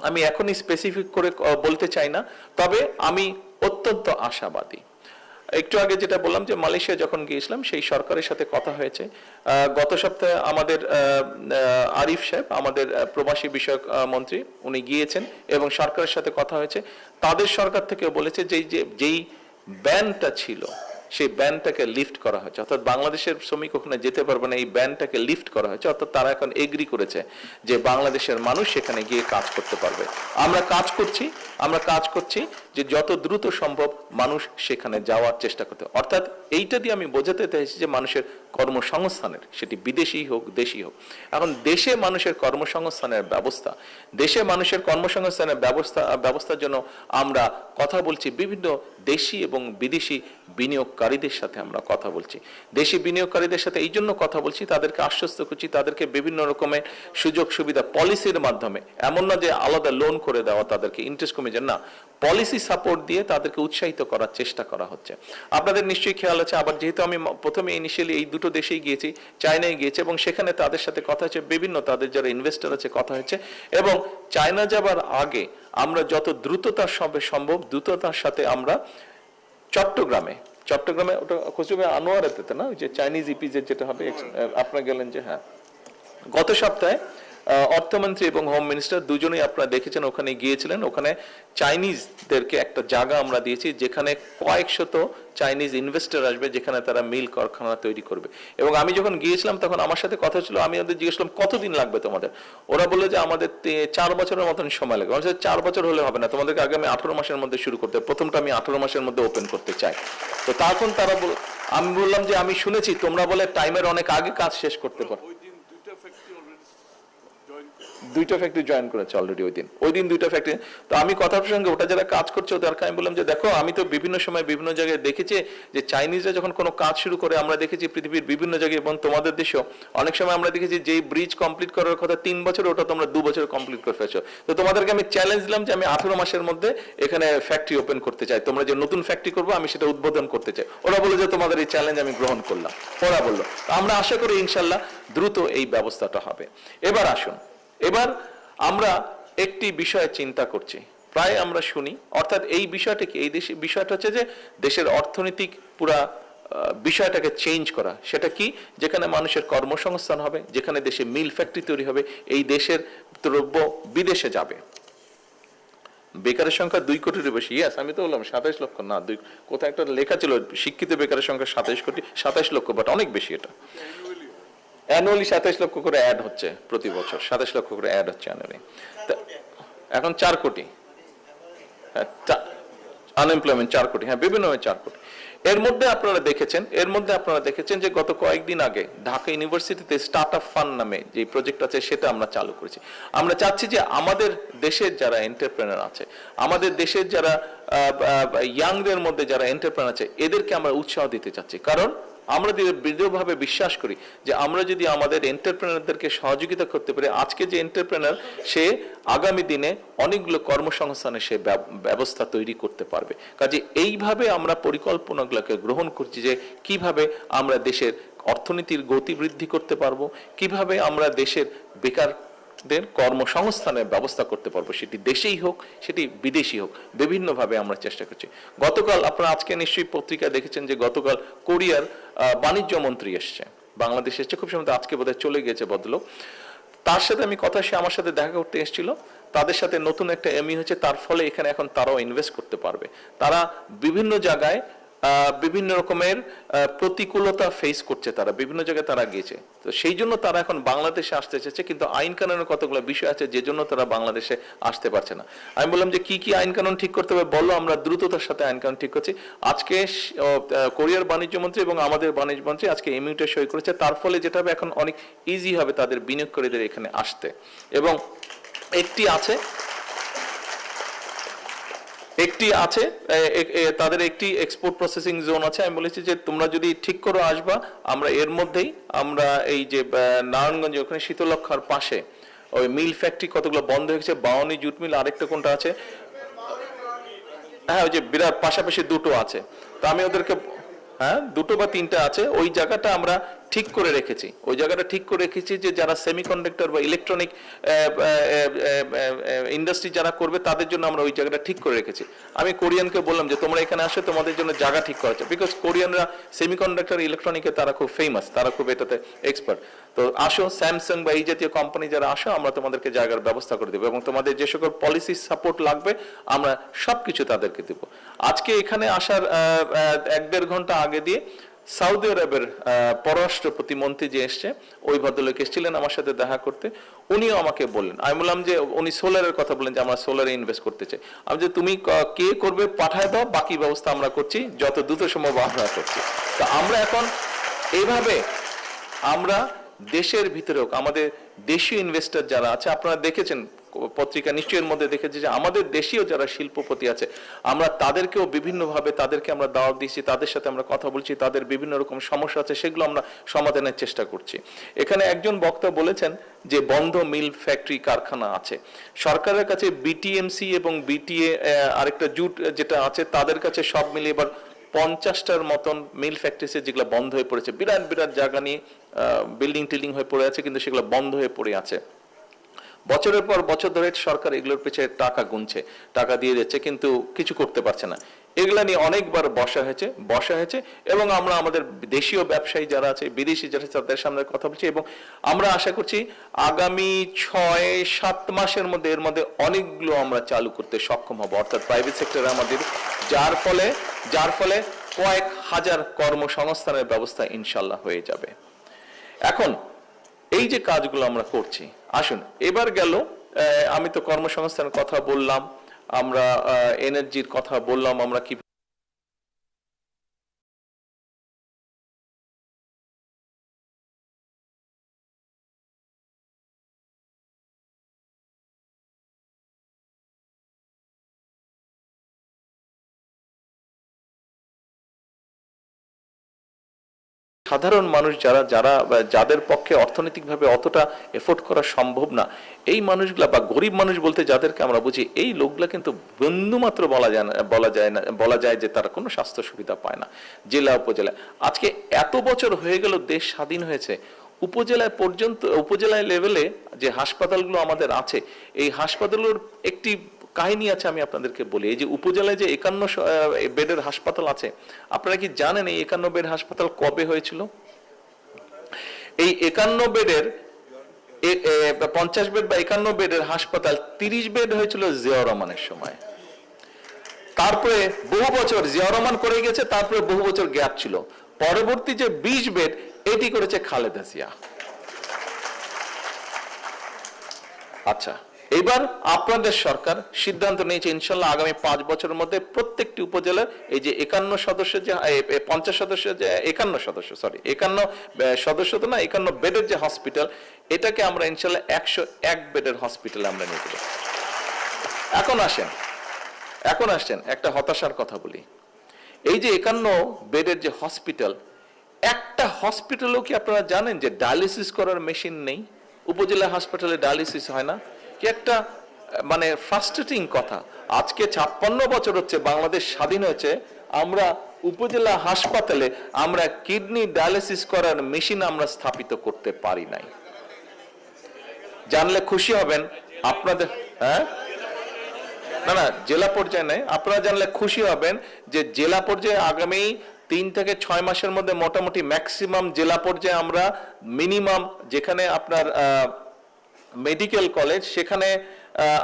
আমি এখনই স্পেসিফিক করে বলতে চাই না, তবে আমি অত্যন্ত আশাবাদী। একটু আগে যেটা বললাম যে মালয়েশিয়া যখন গিয়েছিলাম, সেই সরকারের সাথে কথা হয়েছে। গত সপ্তাহে আমাদের আরিফ সাহেব, আমাদের প্রবাসী বিষয়ক মন্ত্রী, উনি গিয়েছেন এবং সরকারের সাথে কথা হয়েছে। তাদের সরকার থেকে বলেছে যেই ব্যানটা ছিল সেই ব্যানটাকে লিফট করা হয়েছে, অর্থাৎ বাংলাদেশের শ্রমিক ওখানে যেতে পারবে না, এই ব্যানটাকে লিফট করা হয়েছে, অর্থাৎ তারা এখন এগ্রি করেছে যে বাংলাদেশের মানুষ সেখানে গিয়ে কাজ করতে পারবে। আমরা কাজ করছি যে যত দ্রুত সম্ভব মানুষ সেখানে যাওয়ার চেষ্টা করতে, অর্থাৎ এইটা দিয়ে আমি বোঝাতে চাইছি যে মানুষের কর্মসংস্থানের, সেটি বিদেশি হোক দেশি হোক, এখন দেশে মানুষের কর্মসংস্থানের ব্যবস্থা, দেশে মানুষের কর্মসংস্থানের ব্যবস্থার জন্য আমরা কথা বলছি বিভিন্ন দেশি এবং বিদেশি বিনিয়োগকারীদের সাথে আমরা কথা বলছি। দেশি বিনিয়োগকারীদের সাথে এই জন্য কথা বলছি, তাদেরকে আশ্বস্ত করছি, তাদেরকে বিভিন্ন রকমের সুযোগ সুবিধা পলিসির মাধ্যমে, এমন না যে আলাদা লোন করে দেওয়া, তাদেরকে ইন্টারেস্ট কমে যায় না, পলিসি সাপোর্ট দিয়ে তাদেরকে উৎসাহিত করার চেষ্টা করা হচ্ছে। আপনাদের নিশ্চয়ই খেয়াল আছে, আবার যেহেতু আমি প্রথমে ইনিশিয়ালি এই দুটো দেশেই গিয়েছি, চায়নায় গিয়েছি, এবং সেখানে তাদের সাথে কথা হচ্ছে, বিভিন্ন তাদের যারা ইনভেস্টর আছে কথা হচ্ছে, এবং চায়না যাবার আগে আমরা যত দ্রুততার সম্ভব দ্রুততার সাথে আমরা চট্টগ্রামে চট্টগ্রামে ওটা কোচবিহার আনোয়ারাতে না, ওই যে চাইনিজ ইপিজেড যেটা হবে, আপনারা গেলেন যে, হ্যাঁ গত সপ্তাহে অর্থমন্ত্রী এবং হোম মিনিস্টার দুজনেই আপনারা দেখেছেন ওখানে গিয়েছিলেন। ওখানে চাইনিজদেরকে একটা জায়গা আমরা দিয়েছি যেখানে কয়েকশত চাইনিজ ইনভেস্টর আসবে, যেখানে তারা মিল কারখানা তৈরি করবে। এবং আমি যখন গিয়েছিলাম তখন আমার সাথে কথা ছিল, আমি ওদের জিজ্ঞেস করলাম কতদিন লাগবে তোমাদের। ওরা বললো যে আমাদের 4 বছরের মতন সময় লাগবে। আমার 4 বছর হলে হবে না, তোমাদেরকে আগামী 18 মাসের মধ্যে শুরু করতে হবে। প্রথমটা আমি 18 মাসের মধ্যে ওপেন করতে চাই। তো তখন তারা আমি বললাম যে আমি শুনেছি তোমরা বলে টাইমের অনেক আগে কাজ শেষ করতে পারো। দুইটা ফ্যাক্টরি জয়েন করেছে অলরেডি ওই দিন 2টা ফ্যাক্টরি। তো আমি কথার সঙ্গে ওটা যারা কাজ করছে ওদেরকে আমি বললাম যে দেখো, আমি তো বিভিন্ন সময় বিভিন্ন জায়গায় দেখেছি যে চাইনিজরা যখন কোনো কাজ শুরু করে, আমরা দেখেছি পৃথিবীর বিভিন্ন জায়গায় এবং তোমাদের দেশেও অনেক সময় আমরা দেখেছি যে ব্রিজ কমপ্লিট করার কথা 3 বছর, ওটা তোমরা 2 বছরে কমপ্লিট করে ফেলছো। তো তোমাদেরকে আমি চ্যালেঞ্জ দিলাম যে আমি 18 মাসের মধ্যে এখানে ফ্যাক্টরি ওপেন করতে চাই, তোমরা যে নতুন ফ্যাক্টরি করবো আমি সেটা উদ্বোধন করতে চাই। ওরা বলে যে তোমাদের এই চ্যালেঞ্জ আমি গ্রহণ করলাম। ওরা বললো আমরা আশা করি ইনশাল্লাহ দ্রুত এই ব্যবস্থাটা হবে। এবার আসুন, এবার আমরা একটি বিষয়ে চিন্তা করছি, প্রায় আমরা শুনি, অর্থাৎ এই বিষয়টা কি, এই বিষয়টা হচ্ছে যে দেশের অর্থনৈতিক পুরা বিষয়টাকে চেঞ্জ করা। সেটা কি? যেখানে মানুষের কর্মসংস্থান হবে, যেখানে দেশে মিল ফ্যাক্টরি তৈরি হবে, এই দেশের দ্রব্য বিদেশে যাবে। বেকারের সংখ্যা 2 কোটির বেশি। ইয়াস, আমি তো বললাম 27 লক্ষ না, কোথায় একটা লেখা ছিল শিক্ষিত বেকারের সংখ্যা 27 লক্ষ, বাট অনেক বেশি। এটা অ্যানুয়ালি 27 লক্ষ করে অ্যাড হচ্ছে প্রতি বছর, 27 লক্ষ করে অ্যাড হচ্ছে অ্যানুয়ালি। এখন 4 কোটি আনএমপ্লয়মেন্ট, 4 কোটি, হ্যাঁ বিভিন্নভাবে 4 কোটি। এর মধ্যে আপনারা দেখেছেন যে গত কয়েকদিন আগে ঢাকা ইউনিভার্সিটিতে স্টার্ট আপ ফান্ড নামে যে প্রজেক্ট আছে সেটা আমরা চালু করেছি। আমরা চাচ্ছি যে আমাদের দেশের যারা এন্টারপ্রেনার আছে, আমাদের দেশের যারা ইয়াংদের মধ্যে যারা এন্টারপ্রেনার আছে, এদেরকে আমরা উৎসাহ দিতে চাচ্ছি। কারণ আমরা দৃঢ়ভাবে বিশ্বাস করি যে আমরা যদি আমাদের এন্টারপ্রেনারদেরকে সহযোগিতা করতে পারি, আজকে যে এন্টারপ্রেনার সে আগামী দিনে অনেকগুলো কর্মসংস্থানের সে ব্যবস্থা তৈরি করতে পারবে। কাজে এইভাবে আমরা পরিকল্পনাগুলোকে গ্রহণ করছি যে কিভাবে আমরা দেশের অর্থনীতির গতি বৃদ্ধি করতে পারবো, কিভাবে আমরা দেশের বেকার কর্মসংস্থানের ব্যবস্থা করতে পারবো, সেটি দেশেই হোক সেটি বিদেশি হোক, বিভিন্নভাবে আমরা চেষ্টা করছি। গতকাল আপনারা আজকে নিশ্চয়ই পত্রিকা দেখেছেন যে গতকাল কোরিয়ার বাণিজ্য মন্ত্রী এসছে, বাংলাদেশে এসছে, খুব সম্ভবত আজকে বোধহয় চলে গিয়েছে ভদ্রলোক। তার সাথে আমি কথা, সে আমার সাথে দেখা করতে এসেছিল, তাদের সাথে নতুন একটা এমই হয়েছে, তার ফলে এখানে এখন তারাও ইনভেস্ট করতে পারবে। তারা বিভিন্ন জায়গায় বিভিন্ন রকমের প্রতিকূলতা ফেস করছে, তারা বিভিন্ন জায়গায় তারা গিয়েছে, তো সেই জন্য তারা এখন বাংলাদেশে আসতে চাইছে। কিন্তু আইন কানুনের কতগুলো বিষয় আছে যে জন্য তারা বাংলাদেশে আসতে পারছে না। আমি বললাম যে কি কি আইন কানুন ঠিক করতে হবে বলো, আমরা দ্রুততার সাথে আইন কানুন ঠিক করছি। আজকে কোরিয়ার বাণিজ্য মন্ত্রী এবং আমাদের বাণিজ্য মন্ত্রী আজকে এমইউতে সই করেছে, তার ফলে যেটা হবে এখন অনেক ইজি হবে তাদের বিনিয়োগকারীদের এখানে আসতে। এবং একটি আছে তাদের একটি এক্সপোর্ট প্রসেসিং জোন আছে। আমি বলেছি যে তোমরা যদি ঠিক করে আসবা, আমরা এর মধ্যেই আমরা এই যে নারায়ণগঞ্জে ওখানে শীতলক্ষার পাশে ওই মিল ফ্যাক্টরি কতগুলো বন্ধ হয়ে গেছে, বাওয়ানি জুট মিল, আরেকটা কোনটা আছে, হ্যাঁ ওই যে বিরাট পাশাপাশি 2টো আছে। তো আমি ওদেরকে, হ্যাঁ 2টো বা 3টা আছে, ওই জায়গাটা আমরা ঠিক করে রেখেছি। ওই জায়গাটা ঠিক করে রেখেছি যে যারা সেমিকন্ডাক্টর বা ইলেকট্রনিক ইন্ডাস্ট্রি যারা করবে তাদের জন্য আমরা ওই জায়গাটা ঠিক করে রেখেছি। আমি কোরিয়ানকে বললাম যে তোমরা এখানে আসো, তোমাদের জন্য জায়গা ঠিক করা আছে, বিকজ কোরিয়ানরা সেমিকন্ডাক্টর ইলেকট্রনিকে তারা খুব ফেমাস, তারা খুব এটাতে এক্সপার্ট। তো আসো, স্যামসাং বা এই জাতীয় কোম্পানি যারা আসো, আমরা তোমাদেরকে জায়গার ব্যবস্থা করে দেবো এবং তোমাদের যে সকল পলিসি সাপোর্ট লাগবে আমরা সবকিছু তাদেরকে দেব। আজকে এখানে আসার 1-1.5 ঘন্টা আগে দিয়ে সৌদি আরবের পররাষ্ট্র প্রতিমন্ত্রী যে এসছে, ওই ভদ্রলোক এসেছিলেন আমার সাথে দেখা করতে, উনিও আমাকে বললেন, আমি বললাম যে উনি সোলারের কথা বললেন যে আমরা সোলারে ইনভেস্ট করতে চাই। আমি যে তুমি কে করবে পাঠায় দাও, বাকি ব্যবস্থা আমরা করছি, যত দ্রুত সম্ভব আমরা করছি। তো আমরা এখন এইভাবে আমরা দেশের ভিতরে হোক, আমাদের দেশীয় ইনভেস্টর যারা আছে, আপনারা দেখেছেন পত্রিকা নিশ্চয়ের মধ্যে দেখেছি যে আমাদের দেশীয় যারা শিল্পপতি আছে, আমরা তাদেরকেও বিভিন্নভাবে তাদেরকে আমরা দাওয়াত দিচ্ছি, তাদের সাথে আমরা কথা বলছি, তাদের বিভিন্ন রকম সমস্যা আছে সেগুলো আমরা সমাধানের চেষ্টা করছি। এখানে একজন বক্তা বলেছেন যে বন্ধ মিল ফ্যাক্টরি কারখানা আছে, সরকারের কাছে বিটিএমসি এবং বিটিএ আরেকটা জুট যেটা আছে তাদের কাছে সব মিলিয়ে এবার 50টার মতন মিল ফ্যাক্টরি যেগুলো বন্ধ হয়ে পড়েছে, বিরাট বিরাট জায়গা নিয়ে বিল্ডিং টিল্ডিং হয়ে পড়ে আছে, কিন্তু সেগুলো বন্ধ হয়ে পড়ে আছে। বছরের পর বছর ধরে সরকার এগুলোর পিছনে টাকা গুনছে, টাকা দিয়ে দিচ্ছে, কিন্তু কিছু করতে পারছে না। এগুলা নিয়ে অনেকবার বসা হয়েছে এবং আমরা আমাদের দেশীয় ব্যবসায়ী যারা আছে, বিদেশি যারা তাদের সামনে কথা বলছি এবং আমরা আশা করছি আগামী 6-7 মাসের মধ্যে এর মধ্যে অনেকগুলো আমরা চালু করতে সক্ষম হব, অর্থাৎ প্রাইভেট সেক্টরে আমাদের, যার ফলে কয়েক হাজার কর্মসংস্থানের ব্যবস্থা ইনশাল্লাহ হয়ে যাবে। এখন এই যে কাজগুলো আমরা করছি, আসুন এবার গেল, আমি তো কর্মসংস্থানের কথা বললাম, আমরা এনার্জির কথা বললাম, আমরা কি সাধারণ মানুষ যাদের পক্ষে অর্থনৈতিকভাবে অতটা এফোর্ড করা সম্ভব না, এই মানুষগুলা বা গরিব মানুষ বলতে যাদেরকে আমরা বুঝি, এই লোকগুলা কিন্তু বিন্দুমাত্র বলা যায় যে তারা কোনো স্বাস্থ্য সুবিধা পায় না জেলা উপজেলায়। আজকে এত বছর হয়ে গেল, দেশ স্বাধীন হয়েছে, উপজেলায় লেভেলে যে হাসপাতালগুলো আমাদের আছে, এই হাসপাতালগুলোর একটি কাহিনী আছে, আমি আপনাদেরকে বলি। এই যে উপজেলায় যে 51 বেডের হাসপাতাল আছে, আপনারা কি জানেন এই 51 বেড হাসপাতাল কবে হয়েছিল? এই 51 বেডের 50 বেড বা 51 বেডের হাসপাতাল 30 বেড হয়েছিল জিয়াউর রহমানের সময়। তারপরে বহু বছর জিয়াউর রহমান করে গেছে, তারপরে বহু বছর গ্যাপ ছিল। পরবর্তী যে 20 বেড এটি করেছে খালেদা জিয়া। আচ্ছা, এবার আপনাদের সরকার সিদ্ধান্ত নিয়েছে ইনশাল্লাহ আগামী 5 বছরের মধ্যে প্রত্যেকটি উপজেলার এই যে 51 সদস্য, যে 50 সদস্য, যে 51 সদস্য, সরি 51 সদস্য তো না, 51 বেডের যে হসপিটাল, এটাকে আমরা ইনশাল্লাহ 101 বেডের হসপিটালে আমরা নিয়ে যাব। এখন আসেন একটা হতাশার কথা বলি। এই যে 51 বেডের যে হসপিটাল, একটা হসপিটালও কি আপনারা জানেন যে ডায়ালিসিস করার মেশিন নেই? উপজেলা হাসপাতালে ডায়ালিসিস হয় না, কি একটা মানে ফ্রাস্ট্রেটিং কথা। আজকে 56 বছর হচ্ছে বাংলাদেশ স্বাধীন হয়েছে, আমরা উপজেলা হাসপাতালে আমরা কিডনি ডায়ালিসিস করার মেশিন আমরা স্থাপিত করতে পারি নাই। জানলে খুশি হবেন আপনাদের, হ্যাঁ না জেলা পর্যায়ে নেই, আপনারা জানলে খুশি হবেন যে জেলা পর্যায়ে আগামী 3 থেকে 6 মাসের মধ্যে মোটামুটি ম্যাক্সিমাম জেলা পর্যায়ে আমরা মিনিমাম, যেখানে আপনার মেডিকেল কলেজ, সেখানে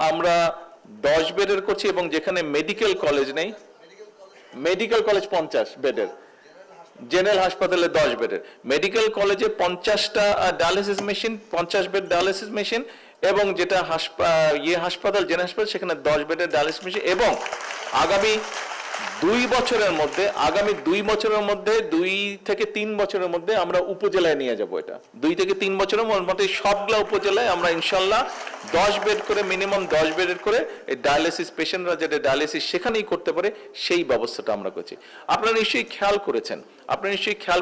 আমরা 10 বেডের করছি, এবং যেখানে মেডিকেল কলেজ নেই, মেডিকেল কলেজ 50 বেডের, জেনারেল হাসপাতালে 10 বেডের, মেডিকেল কলেজে 50টা dialysis machine, 50 bed dialysis machine, এবং যেটা হাসপাতাল জেনারেল হাসপাতাল সেখানে 10 বেডের ডায়ালিসিস মেশিন। এবং আগামী 2 বছরের মধ্যে 2 থেকে 3 বছরের মধ্যে আমরা উপজেলায় নিয়ে যাব। এটা 2 থেকে 3 বছরের মধ্যে সবগুলা উপজেলায় আমরা ইনশাল্লাহ 10 বেড করে, মিনিমাম 10 বেডের করে ডায়ালিসিস পেশেন্টরা যেটা ডায়ালিসিস সেখানেই করতে পারে, সেই ব্যবস্থাটা আমরা করছি। আপনারা নিশ্চয়ই খেয়াল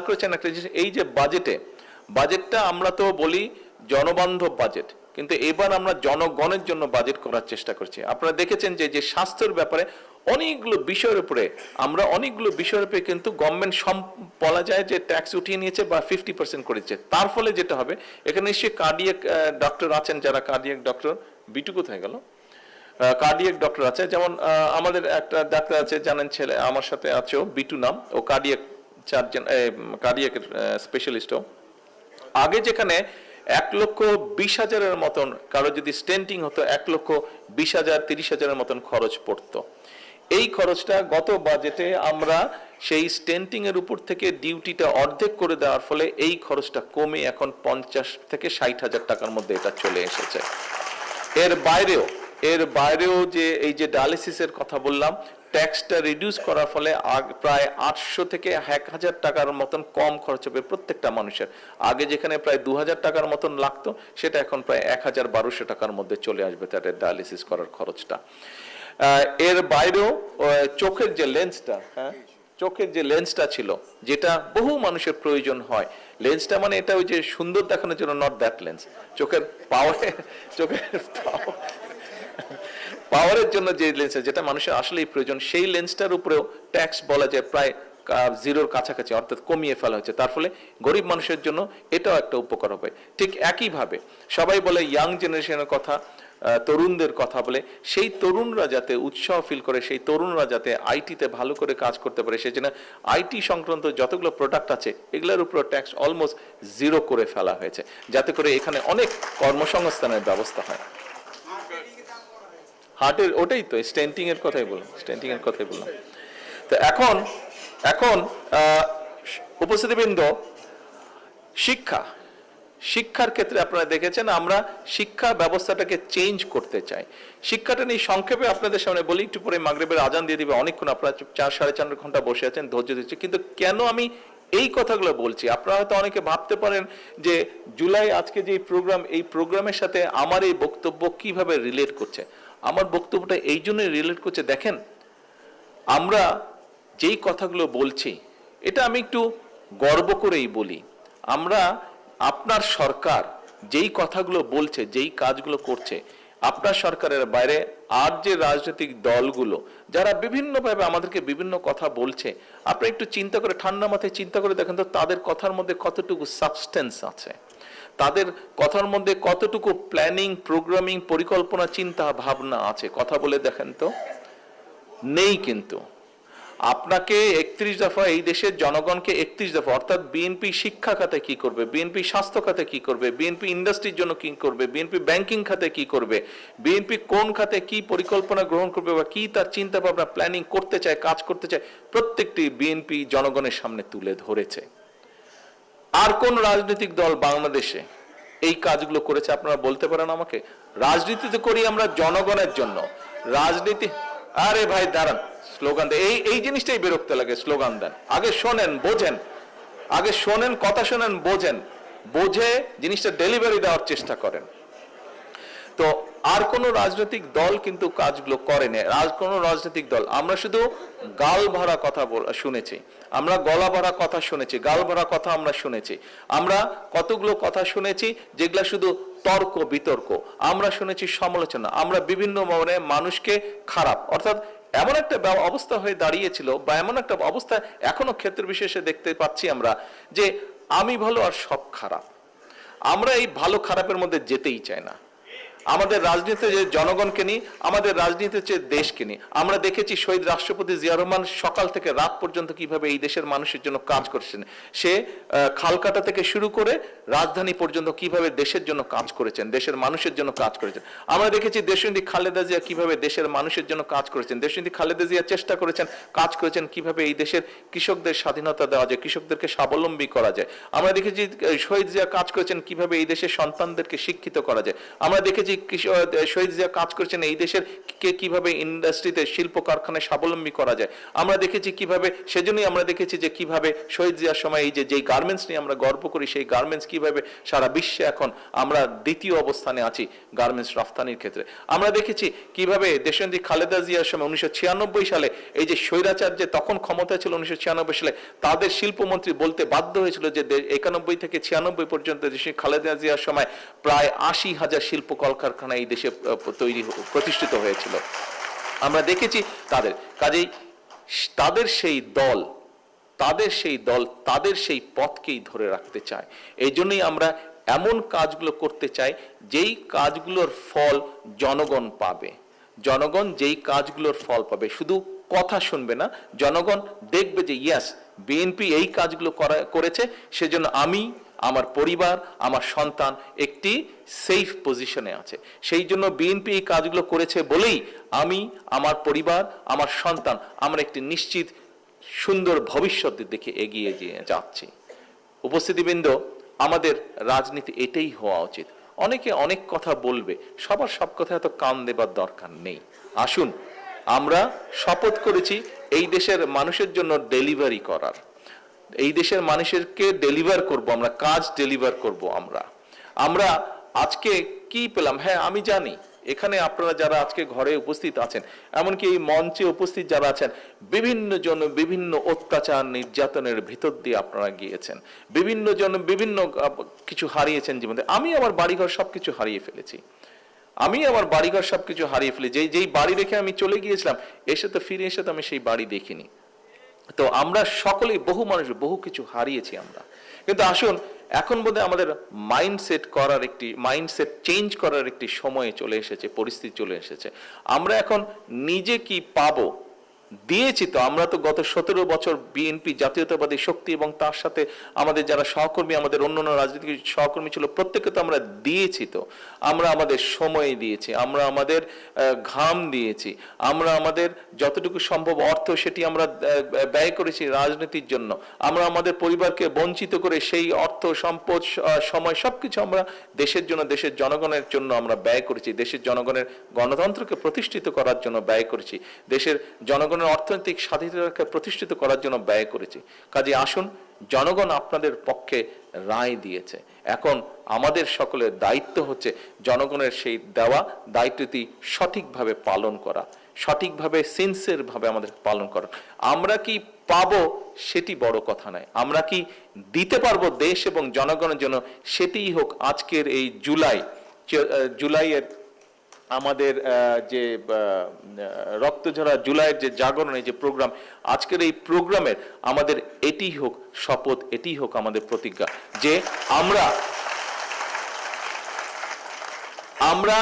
করেছেন একটা জিনিস, এই যে বাজেটটা আমরা তো বলি জনবান্ধব বাজেট, কিন্তু এবার আমরা জনগণের জন্য বাজেট করার চেষ্টা করছি। আপনারা দেখেছেন যে স্বাস্থ্যের ব্যাপারে অনেকগুলো বিষয়ের উপরে কিন্তু গভর্নমেন্ট বলা যায় যে ট্যাক্স উঠিয়ে নিয়েছে বা 50% করেছে। তার ফলে যেটা হবে, এখানে নিশ্চয়ই কার্ডিয়াক ডক্টর আছেন, যারা কার্ডিয়াক ডক্টর, বিটু কোথায় গেল, কার্ডিয়াক ডক্টর আছে, যেমন আমাদের একটা ডাক্তার আছে, জানেন, ছেলে আমার সাথে আছে, বিটু নাম, ও কার্ডিয়াক সার্জন, কার্ডিয়াক স্পেশালিস্টও। আগে যেখানে 1,20,000-এর মতন কারো যদি স্টেন্টিং হতো, 1,20,000-30,000-এর মতন খরচ পড়তো। এই খরচটা গত বাজেটে আমরা সেই স্টেন্টিং এর উপর থেকে ডিউটিটা অর্ধেক করে দেওয়ার ফলে এই খরচটা কমে এখন 50 থেকে 60,000 টাকার মধ্যে এটা চলে এসেছে। এর বাইরেও যে এই যে ডায়ালিসিসের কথা বললাম, ট্যাক্সটা রিডিউস করার ফলে প্রায় 800 থেকে 1000 টাকার মতন কম খরচ হবে প্রত্যেকটা মানুষের। আগে যেখানে প্রায় 2000 টাকার মতন লাগতো, সেটা এখন প্রায় 1200 টাকার মধ্যে চলে আসবে তাদের ডায়ালিসিস করার খরচটা। এর বাইরেও চোখের যে লেন্সটা ছিল, যেটা বহু মানুষের প্রয়োজন হয়, লেন্সটা মানে এটা ওই যে সুন্দর দেখানোর জন্য, নট দ্যাট লেন্স, চোখের পাওয়ারের জন্য যে লেন্স, যেটা মানুষের আসলেই প্রয়োজন, সেই লেন্সটার উপরেও ট্যাক্স বলা যায় প্রায় জিরোর কাছাকাছি, অর্থাৎ কমিয়ে ফেলা হয়েছে। তার ফলে গরিব মানুষের জন্য এটাও একটা উপকার হবে। ঠিক একইভাবে সবাই বলে ইয়াং জেনারেশনের কথা, তরুণদের কথা বলে, সেই তরুণরা যাতে উৎসাহ ফিল করে, সেই তরুণরা যাতে আইটিতে ভালো করে কাজ করতে পারে, সেই জন্য আইটি সংক্রান্ত যতগুলো প্রোডাক্ট আছে এগুলোর উপর ট্যাক্স অলমোস্ট জিরো করে ফেলা হয়েছে, যাতে করে এখানে অনেক কর্মসংস্থানের ব্যবস্থা হয়। হার্টের ওটাই তো স্টেন্টিং এর কথাই বললাম। তো এখন উপস্থিতিবৃন্দ, শিক্ষার ক্ষেত্রে আপনারা দেখেছেন আমরা শিক্ষা ব্যবস্থাটাকে চেঞ্জ করতে চাই। শিক্ষাটা নিয়ে সংক্ষেপে আপনাদের সামনে বলি, একটু পরে মাগরিবের আজান দিয়ে দিবে, অনেকক্ষণ আপনারা 4-4.5 ঘন্টা বসে আছেন, ধৈর্য দিচ্ছি। কিন্তু কেন আমি এই কথাগুলো বলছি, আপনারা হয়তো অনেকে ভাবতে পারেন যে জুলাই আজকে যে প্রোগ্রাম, এই প্রোগ্রামের সাথে আমার এই বক্তব্য কিভাবে রিলেট করছে। আমার বক্তব্যটা এই জন্যই রিলেট করছে, দেখেন আমরা যেই কথাগুলো বলছি এটা আমি একটু গর্ব করেই বলি। আমরা, আপনার সরকার যেই কথাগুলো বলছে, যেই কাজগুলো করছে, আপনার সরকারের বাইরে আর যে রাজনৈতিক দলগুলো যারা বিভিন্নভাবে আমাদেরকে বিভিন্ন কথা বলছে, আপনারা একটু চিন্তা করে, ঠান্ডা মাথায় চিন্তা করে দেখেন তো তাদের কথার মধ্যে কতটুকু সাবস্টেন্স আছে, তাদের কথার মধ্যে কতটুকু প্ল্যানিং, প্রোগ্রামিং, পরিকল্পনা, চিন্তা ভাবনা আছে। কথা বলে দেখেন তো, নেই। কিন্তু আপনাকে 31 দফা, এই দেশের জনগণকে 31 দফা, অর্থাৎ বিএনপি শিক্ষা খাতে কি করবে, বিএনপি স্বাস্থ্য খাতে কি করবে, বিএনপি ইন্ডাস্ট্রির জন্য কি করবে, বিএনপি ব্যাংকিং খাতে কি করবে, বিএনপি কোন খাতে কি পরিকল্পনা গ্রহণ করবে বা কি তার চিন্তা ভাবনা প্ল্যানিং করতে চায়, কাজ করতে চায়, প্রত্যেকটি বিএনপি জনগণের সামনে তুলে ধরেছে। আর কোন রাজনৈতিক দল বাংলাদেশে এই কাজগুলো করেছে আপনারা বলতে পারেন আমাকে? রাজনীতিতে করি আমরা জনগণের জন্য, রাজনীতি। আরে ভাই দাঁড়ান, স্লোগান দেন, এই জিনিসটাই বিরক্ত লাগে। স্লোগান দেন, আগে শোনেন, বোঝেন, আগে শোনেন, কথা শোনেন, বোঝেন, বুঝে জিনিসটা ডেলিভারি দেওয়ার চেষ্টা করেন। তো আর কোন রাজনৈতিক দল কিন্তু কাজগুলো করেনি। কোন রাজনৈতিক দল, আমরা শুধু গাল ভরা কথা শুনেছি, আমরা গলা ভরা কথা শুনেছি, গাল ভরা কথা আমরা শুনেছি। আমরা কতগুলো কথা শুনেছি যেগুলা শুধু তর্ক বিতর্ক, আমরা শুনেছি সমালোচনা, আমরা বিভিন্ন মানে মানুষকে খারাপ, অর্থাৎ এমন একটা অবস্থা হয়ে দাঁড়িয়েছিল বা এমন একটা অবস্থা এখনো ক্ষেত্র বিশেষে দেখতে পাচ্ছি আমরা, যে আমি ভালো আর সব খারাপ। আমরা এই ভালো খারাপের মধ্যে যেতেই চাই না। আমাদের রাজনীতিতে যে জনগণকে নিয়ে, আমাদের রাজনীতির চেয়ে দেশকে নিয়ে। আমরা দেখেছি শহীদ রাষ্ট্রপতি জিয়া রহমান সকাল থেকে রাত পর্যন্ত কিভাবে এই দেশের মানুষের জন্য কাজ করেছেন। সে খালকাটা থেকে শুরু করে রাজধানী পর্যন্ত কিভাবে দেশের জন্য কাজ করেছেন, দেশের মানুষের জন্য কাজ করেছেন। আমরা দেখেছি দেশনেত্রী খালেদা জিয়া কিভাবে দেশের মানুষের জন্য কাজ করেছেন। দেশনেত্রী খালেদা জিয়া চেষ্টা করেছেন, কাজ করেছেন কিভাবে এই দেশের কৃষকদের স্বাধীনতা দেওয়া যায়, কৃষকদেরকে স্বাবলম্বী করা যায়। আমরা দেখেছি শহীদ জিয়া কাজ করেছেন কিভাবে এই দেশের সন্তানদেরকে শিক্ষিত করা যায়। আমরা দেখেছি শহীদ জিয়া কাজ করেছেন এই দেশের কিভাবে ইন্ডাস্ট্রিতে, শিল্প কারখানায় স্বাবলম্বী করা যায়। আমরা দেখেছি কিভাবে, সেজন্যই আমরা দেখেছি যে কিভাবে শহীদ জিয়ার সময় এই যে গার্মেন্টস নিয়ে আমরা গর্ব করি, সেই গার্মেন্টস কিভাবে সারা বিশ্বে এখন আমরা দ্বিতীয় অবস্থানে আছি গার্মেন্টস রফতানির ক্ষেত্রে। আমরা দেখেছি কিভাবে দেশনেত্রী খালেদা জিয়ার সময় 1996 সালে এই যে স্বৈরাচার যে তখন ক্ষমতায় ছিল 1996 সালে, তাদের শিল্পমন্ত্রী বলতে বাধ্য হয়েছিল যে 91 থেকে 96 পর্যন্ত দেশে খালেদা জিয়ার সময় প্রায় 80,000 শিল্প কলকারখানা এই দেশে প্রতিষ্ঠিত হয়েছিল। আমরা দেখেছি তাদের কাজেই তাদের সেই পথকেই ধরে রাখতে চায়। এই জন্যই আমরা এমন কাজগুলো করতে চাই যেই কাজগুলোর ফল জনগণ পাবে। জনগণ যেই কাজগুলোর ফল পাবে, শুধু কথা শুনবে না, জনগণ দেখবে যে ইয়াস বিএনপি এই কাজগুলো করেছে, সেজন্য আমি, আমার পরিবার, আমার সন্তান একটি সেফ পজিশনে আছে। সেই জন্য বিএনপি এই কাজগুলো করেছে বলেই আমি, আমার পরিবার, আমার সন্তান, আমরা একটি নিশ্চিত সুন্দর ভবিষ্যতের দিকে এগিয়ে যাচ্ছি। উপস্থিতিবৃন্দ, আমাদের রাজনীতি এটাই হওয়া উচিত। অনেকে অনেক কথা বলবে, সবার সব কথা এত কান দেবার দরকার নেই। আসুন, আমরা শপথ করেছি এই দেশের মানুষের জন্য ডেলিভারি করার, এই দেশের মানুষেরকে ডেলিভার করব, আমরা কাজ ডেলিভার করব। আমরা আজকে কি পেলাম? হ্যাঁ, আমি জানি এখানে আপনারা যারা আজকে ঘরে উপস্থিত আছেন, এমনকি এই মঞ্চে উপস্থিত যারা আছেন, বিভিন্ন জন বিভিন্ন অত্যাচার নির্যাতনের ভিতর দিয়ে আপনারা গিয়েছেন, বিভিন্ন জন বিভিন্ন কিছু হারিয়েছেন জীবনে। আমি আমার বাড়িঘর সবকিছু হারিয়ে ফেলেছি, যেই বাড়ি রেখে আমি চলে গিয়েছিলাম, ফিরে এসে তো আমি সেই বাড়ি দেখিনি। তো আমরা সকলেই, বহু মানুষ বহু কিছু হারিয়েছি আমরা। কিন্তু আসুন, এখন বোধহয় আমাদের মাইন্ডসেট চেঞ্জ করার একটি সময় চলে এসেছে, পরিস্থিতি চলে এসেছে। আমরা এখন নিজে কি পাবো, দিয়েছি তো। আমরা তো গত 17 বছর বিএনপি জাতীয়তাবাদী শক্তি এবং তার সাথে আমাদের যারা সহকর্মী, আমাদের অন্যান্য রাজনৈতিক সহকর্মী ছিল, প্রত্যেকে তো আমরা দিয়েছি তো। আমরা আমাদের সময় দিয়েছি, আমরা আমাদের ঘাম দিয়েছি, আমরা আমাদের যতটুকু সম্ভব অর্থ সেটি আমরা ব্যয় করেছি রাজনীতির জন্য। আমরা আমাদের পরিবারকে বঞ্চিত করে সেই অর্থ, সম্পদ, সময় সবকিছু আমরা দেশের জন্য, দেশের জনগণের জন্য আমরা ব্যয় করেছি। দেশের জনগণের গণতন্ত্রকে প্রতিষ্ঠিত করার জন্য ব্যয় করেছি। দেশের জনগণের অর্থনৈতিক স্বাধীনতাকে প্রতিষ্ঠিত করার জন্য ব্যয় করেছি। কাজে আসুন, জনগণ আপনাদের পক্ষে রায় দিয়েছে। এখন আমাদের সকলের দায়িত্ব হচ্ছে জনগণের সেই দেওয়া দায়িত্বটি সঠিকভাবে পালন করা, সঠিকভাবে সিনসিয়ার ভাবে আমাদের পালন করা। আমরা কি পাবো সেটি বড় কথা নয়, আমরা কি দিতে পারবো দেশ এবং জনগণের জন্য, সেটিই হোক আজকের এই জুলাইয়ের আমাদের যে রক্তঝরা জুলাইয়ের যে জাগরণ, এই যে প্রোগ্রাম, আজকের এই প্রোগ্রামের আমাদের এটি হোক শপথ, এটি হোক আমাদের প্রতিজ্ঞা যে আমরা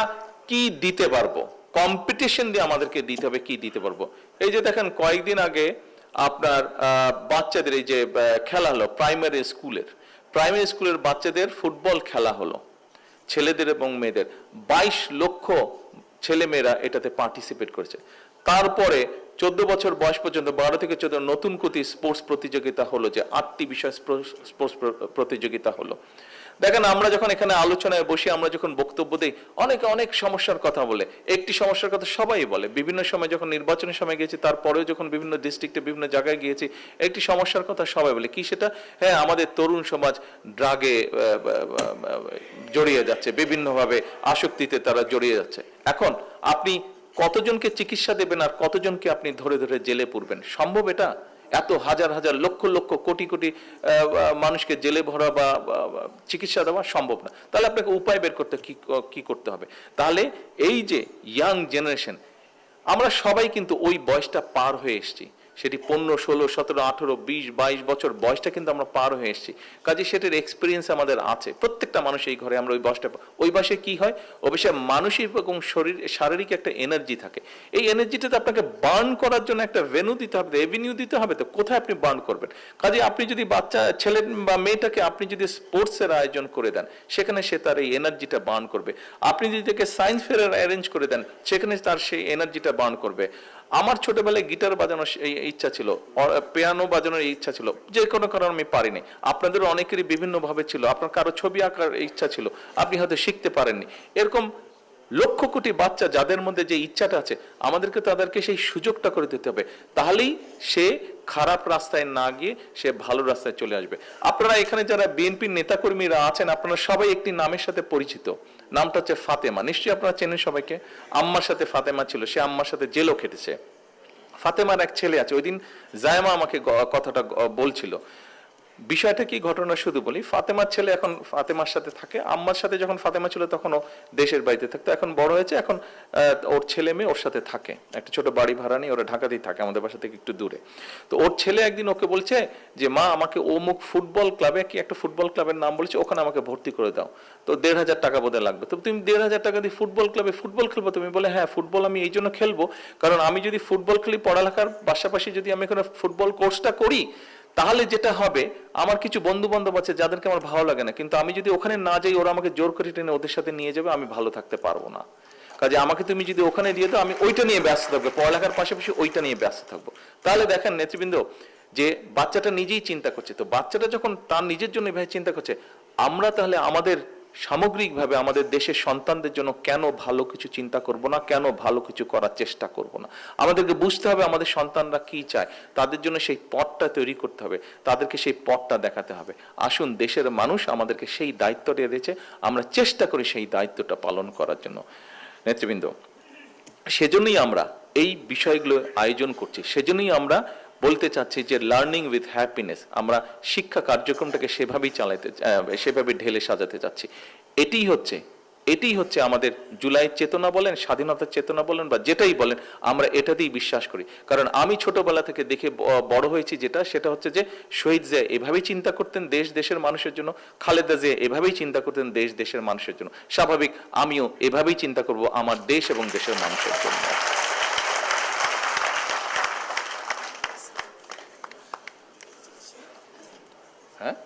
কি দিতে পারবো। কম্পিটিশন দিয়ে আমাদেরকে দিতে হবে কি দিতে পারবো। এই যে দেখেন, কয়েকদিন আগে আপনার বাচ্চাদের এই যে খেলা হলো, প্রাইমারি স্কুলের বাচ্চাদের ফুটবল খেলা হলো, ছেলেদের এবং মেয়েদের। 22 লক্ষ ছেলে মেয়েরা এটাতে পার্টিসিপেট করেছে। তারপরে 14 বছর বয়স পর্যন্ত 12 থেকে 14 নতুন কোটি স্পোর্টস প্রতিযোগিতা হলো, যে 8টি বিষয় স্পোর্টস প্রতিযোগিতা হলো। দেখেন, আমরা যখন এখানে আলোচনায় বসি, আমরা যখন বক্তব্য দিই, অনেক সমস্যার কথা বলে। একটি সমস্যার কথা সবাই বলে। বিভিন্ন সময় যখন নির্বাচনের সময় গিয়েছি, তারপরেও যখন বিভিন্ন ডিস্ট্রিক্টে বিভিন্ন জায়গায় গিয়েছি, একটি সমস্যার কথা সবাই বলে। কি সেটা? হ্যাঁ, আমাদের তরুণ সমাজ ড্রাগে জড়িয়ে যাচ্ছে, বিভিন্নভাবে আসক্তিতে তারা জড়িয়ে যাচ্ছে। এখন আপনি কতজনকে চিকিৎসা দেবেন আর কতজনকে আপনি ধরে ধরে জেলে পুরবেন? সম্ভব এটা? এত হাজার হাজার লক্ষ লক্ষ কোটি কোটি মানুষকে জেলে ভরা বা চিকিৎসা দেওয়া সম্ভব না। তাহলে আপনাকে উপায় বের করতে কি করতে হবে? তাহলে এই যে ইয়াং জেনারেশন, আমরা সবাই কিন্তু ওই বয়সটা পার হয়ে এসেছি। সেটি 15, 16, 17, 18, 20, 22 বছর বয়সটা কিন্তু আমরা পার হয়ে এসেছি। কাজে সেটার এক্সপিরিয়েন্স আমাদের আছে। প্রত্যেকটা মানুষ এই ঘরে আমরা ওই বয়সে কি হয়, অবশ্যই মানসিক এবং শারীরিক একটা এনার্জি থাকে। এই এনার্জিটাতে আপনাকে বার্ন করার জন্য একটা এভিনিউ দিতে হবে। তো কোথায় আপনি বার্ন করবেন? কাজে আপনি যদি বাচ্চা ছেলে বা মেয়েটাকে আপনি যদি স্পোর্টসের আয়োজন করে দেন, সেখানে সে তার এই এনার্জিটা বার্ন করবে। আপনি যদি তাকে সায়েন্স ফেয়ারের অ্যারেঞ্জ করে দেন, সেখানে তার সেই এনার্জিটা বার্ন করবে। আমার ছোটবেলায় গিটার বাজানোর ইচ্ছা ছিল, পিয়ানো বাজানোর ইচ্ছা ছিল, যে কোনো কারণে আমি পারিনি। আপনাদের অনেকেরই বিভিন্ন ভাবে ছিল। আপনার কারো ছবি আঁকার ইচ্ছা ছিল, আপনি হয়তো শিখতে পারেননি। এরকম লক্ষ কোটি বাচ্চা যাদের মধ্যে যে ইচ্ছাটা আছে, আমাদেরকে তাদেরকে সেই সুযোগটা করে দিতে হবে। তাহলেই সে খারাপ রাস্তায় না গিয়ে সে ভালো রাস্তায় চলে আসবে। আপনারা এখানে যারা বিএনপির নেতাকর্মীরা আছেন, আপনারা সবাই একটি নামের সাথে পরিচিত। নামটা হচ্ছে ফাতেমা। নিশ্চয়ই আপনারা চেনেন সবাইকে। আম্মার সাথে ফাতেমা ছিল, সে আম্মার সাথে জেলও খেটেছে। ফাতেমার এক ছেলে আছে। ওই দিন জায়মা আমাকে কথাটা বলছিল। বিষয়টা কি, ঘটনা শুধু বলি। ফাতেমার ছেলে এখন ফাতেমার সাথে থাকে। আম্মার সাথে যখন ফাতেমা ছিল তখন ও দেশের বাড়িতে থাকতো। এখন বড় হয়েছে, এখন ওর ছেলে মেয়ে ওর সাথে থাকে। একটা ছোট বাড়ি ভাড়া নিয়ে ওরা ঢাকাতেই থাকে, আমাদের বাসা থেকে একটু দূরে। তো ওর ছেলে একদিন ওকে বলছে যে, মা আমাকে অমুক ফুটবল ক্লাবে, কি একটা ফুটবল ক্লাবের নাম বলেছে, ওখানে আমাকে ভর্তি করে দাও। তো 1,500 টাকা বোধহয় লাগবে। তো তুমি 1,500 টাকা দিয়ে ফুটবল ক্লাবে ফুটবল খেলবো? তুমি বলে, হ্যাঁ, ফুটবল আমি এই জন্য খেলবো, কারণ আমি যদি ফুটবল খেলি, পড়ালেখার পাশাপাশি যদি আমি এখানে ফুটবল কোর্সটা করি, তাহলে যেটা হবে, আমার কিছু বন্ধু বান্ধব আছে যাদেরকে আমার ভালো লাগে না, কিন্তু আমি যদি ওখানে না যাই, ওরা আমাকে জোর করে টেনে ওদের সাথে নিয়ে যাবে, আমি ভালো থাকতে পারবো না। কাজে আমাকে তুমি যদি ওখানে দিয়ে দাও, আমি ওইটা নিয়ে ব্যস্ত থাকবো, পড়ালেখার পাশাপাশি ওইটা নিয়ে ব্যস্ত থাকবো। তাহলে দেখেন নেতৃবৃন্দ, যে বাচ্চাটা নিজেই চিন্তা করছে। তো বাচ্চাটা যখন তার নিজের জন্য এভাবে চিন্তা করছে, আমরা তাহলে আমাদের সামগ্রিকভাবে আমাদের দেশের সন্তানদের জন্য কেন ভালো কিছু চিন্তা করব না, কেন ভালো কিছু করার চেষ্টা করব না? আমাদেরকে বুঝতে হবে আমাদের সন্তানরা কি চায়, তাদের জন্য সেই পথটা তৈরি করতে হবে, তাদেরকে সেই পথটা দেখাতে হবে। আসুন, দেশের মানুষ আমাদেরকে সেই দায়িত্বটা দিয়েছে, আমরা চেষ্টা করি সেই দায়িত্বটা পালন করার জন্য। নেতৃবৃন্দ, সেজন্যই আমরা এই বিষয়গুলো আয়োজন করছি। সেজন্যই আমরা বলতে চাচ্ছি যে লার্নিং উইথ হ্যাপিনেস, আমরা শিক্ষা কার্যক্রমটাকে সেভাবেই সেভাবে ঢেলে সাজাতে চাচ্ছি। এটাই হচ্ছে আমাদের জুলাই চেতনা বলেন, স্বাধীনতার চেতনা বলেন, বা যেটাই বলেন, আমরা এটাতেই বিশ্বাস করি। কারণ আমি ছোটবেলা থেকে দেখে বড় হয়েছি, সেটা হচ্ছে যে শহীদ জিয়া এভাবেই চিন্তা করতেন দেশের মানুষের জন্য, খালেদা জিয়া এভাবেই চিন্তা করতেন দেশের মানুষের জন্য। স্বাভাবিক আমিও এভাবেই চিন্তা করব আমার দেশ এবং দেশের মানুষের জন্য। হ্যাঁ,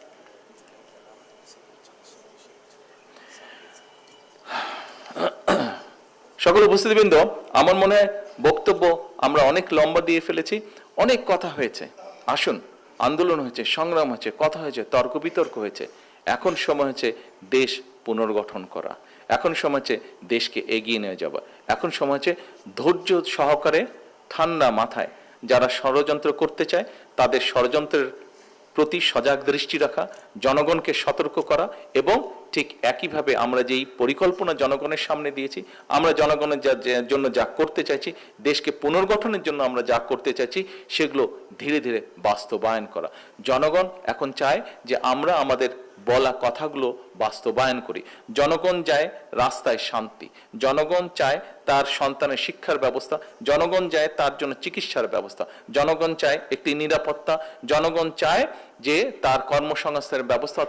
সকল উপস্থিতিবৃন্দ, আমার মনে হয় বক্তব্য আমরা অনেক লম্বা দিয়ে ফেলেছি, অনেক কথা হয়েছে। আসুন, আন্দোলন হয়েছে, সংগ্রাম হয়েছে, কথা হয়েছে, তর্ক বিতর্ক হয়েছে। এখন সময় হচ্ছে দেশ পুনর্গঠন করা, এখন সময় হচ্ছে দেশকে এগিয়ে নিয়ে যাওয়া, এখন সময় হচ্ছে ধৈর্য সহকারে ঠান্ডা মাথায় যারা ষড়যন্ত্র করতে চায় তাদের ষড়যন্ত্রের প্রতি সজাগ দৃষ্টি রাখা, জনগণকে সতর্ক করা, এবং ঠিক একইভাবে আমরা যেই পরিকল্পনা জনগণের সামনে দিয়েছি, আমরা জনগণের জন্য যা করতে চাইছি, দেশকে পুনর্গঠনের জন্য আমরা যা করতে চাইছি, সেগুলো ধীরে ধীরে বাস্তবায়ন করা। জনগণ এখন চায় যে আমরা আমাদের বলা কথাগুলো বাস্তবায়ন করি। জনগণ চায় রাস্তায় শান্তি, জনগণ চায় তার সন্তানের শিক্ষার ব্যবস্থা, জনগণ চায় তার জন্য চিকিৎসার ব্যবস্থা, জনগণ চায় একটি নিরাপত্তা, জনগণ চায় যে তার কর্মসংস্থানের ব্যবস্থা,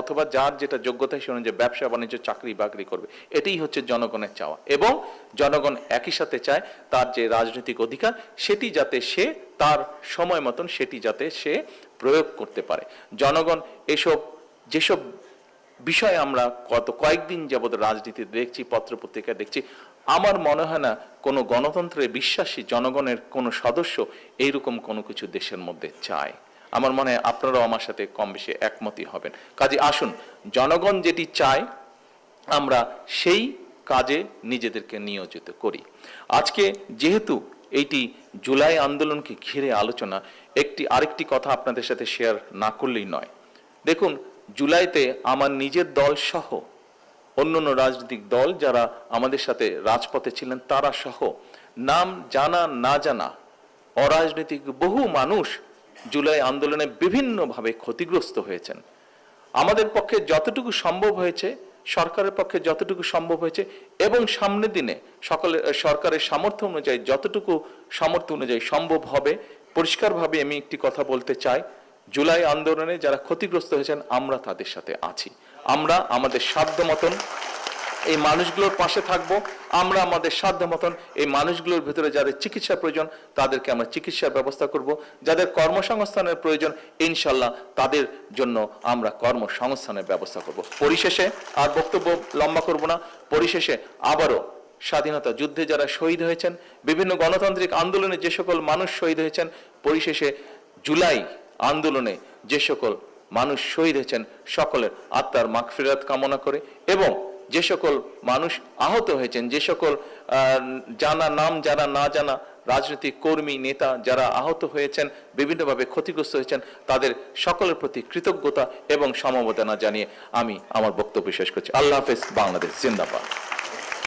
অথবা যার যেটা যোগ্যতা সে অনুযায়ী ব্যবসা বাণিজ্য চাকরি বাকরি করবে। এটাই হচ্ছে জনগণের চাওয়া। এবং জনগণ একই সাথে চায় তার যে রাজনৈতিক অধিকার সেটি যাতে সে তার সময় মতন সেটি যাতে সে প্রয়োগ করতে পারে। জনগণ যেসব বিষয় আমরা কয়েকদিন যাবত রাজনীতিতে দেখছি, পত্রপত্রিকা দেখছি, আমার মনে হয় না কোনো গণতন্ত্রে বিশ্বাসী জনগণের কোনো সদস্য এইরকম কোনো কিছু দেশের মধ্যে চায়। আমার মনে হয় আপনারাও আমার সাথে কম বেশি একমতই হবেন। কাজে আসুন, জনগণ যেটি চায় আমরা সেই কাজে নিজেদেরকে নিয়োজিত করি। আজকে যেহেতু এইটি জুলাই আন্দোলনকে ঘিরে আলোচনা, আরেকটি কথা আপনাদের সাথে শেয়ার না করলেই নয়। দেখুন, জুলাইতে আমার নিজের দল সহ অন্যান্য রাজনৈতিক দল যারা আমাদের সাথে রাজপথে ছিলেন তারা সহ নাম জানা না জানা অরাজনৈতিক বহু মানুষ জুলাই আন্দোলনে বিভিন্নভাবে ক্ষতিগ্রস্ত হয়েছেন। আমাদের পক্ষে যতটুকু সম্ভব হয়েছে, সরকারের পক্ষে যতটুকু সম্ভব হয়েছে, এবং সামনের দিনে সরকারের সামর্থ্য অনুযায়ী যতটুকু সামর্থ্য অনুযায়ী সম্ভব হবে, পরিষ্কারভাবে আমি একটি কথা বলতে চাই, জুলাই আন্দোলনে যারা ক্ষতিগ্রস্ত হয়েছেন আমরা তাদের সাথে আছি। আমরা আমাদের সাধ্য মতন এই মানুষগুলোর পাশে থাকবো। আমরা আমাদের সাধ্য মতন এই মানুষগুলোর ভিতরে যাদের চিকিৎসা প্রয়োজন তাদেরকে আমরা চিকিৎসার ব্যবস্থা করব, যাদের কর্মসংস্থানের প্রয়োজন ইনশাল্লাহ তাদের জন্য আমরা কর্মসংস্থানের ব্যবস্থা করব। পরিশেষে আর বক্তব্য লম্বা করব না, পরিশেষে আবারও স্বাধীনতা যুদ্ধে যারা শহীদ হয়েছেন, বিভিন্ন গণতান্ত্রিক আন্দোলনে যে সকল মানুষ শহীদ হয়েছেন, পরিশেষে জুলাই আন্দোলনে যে সকল মানুষ শহীদ হয়েছেন সকলের আত্মার মাগফিরাত কামনা করে, এবং যে সকল মানুষ আহত হয়েছেন, যে সকল নাম জানা না জানা রাজনৈতিক কর্মী নেতা যারা আহত হয়েছেন, বিভিন্নভাবে ক্ষতিগ্রস্ত হয়েছেন, তাদের সকলের প্রতি কৃতজ্ঞতা এবং সমবেদনা জানিয়ে আমি আমার বক্তব্য শেষ করছি। আল্লাহ হাফেজ। বাংলাদেশ জিন্দাবাদ।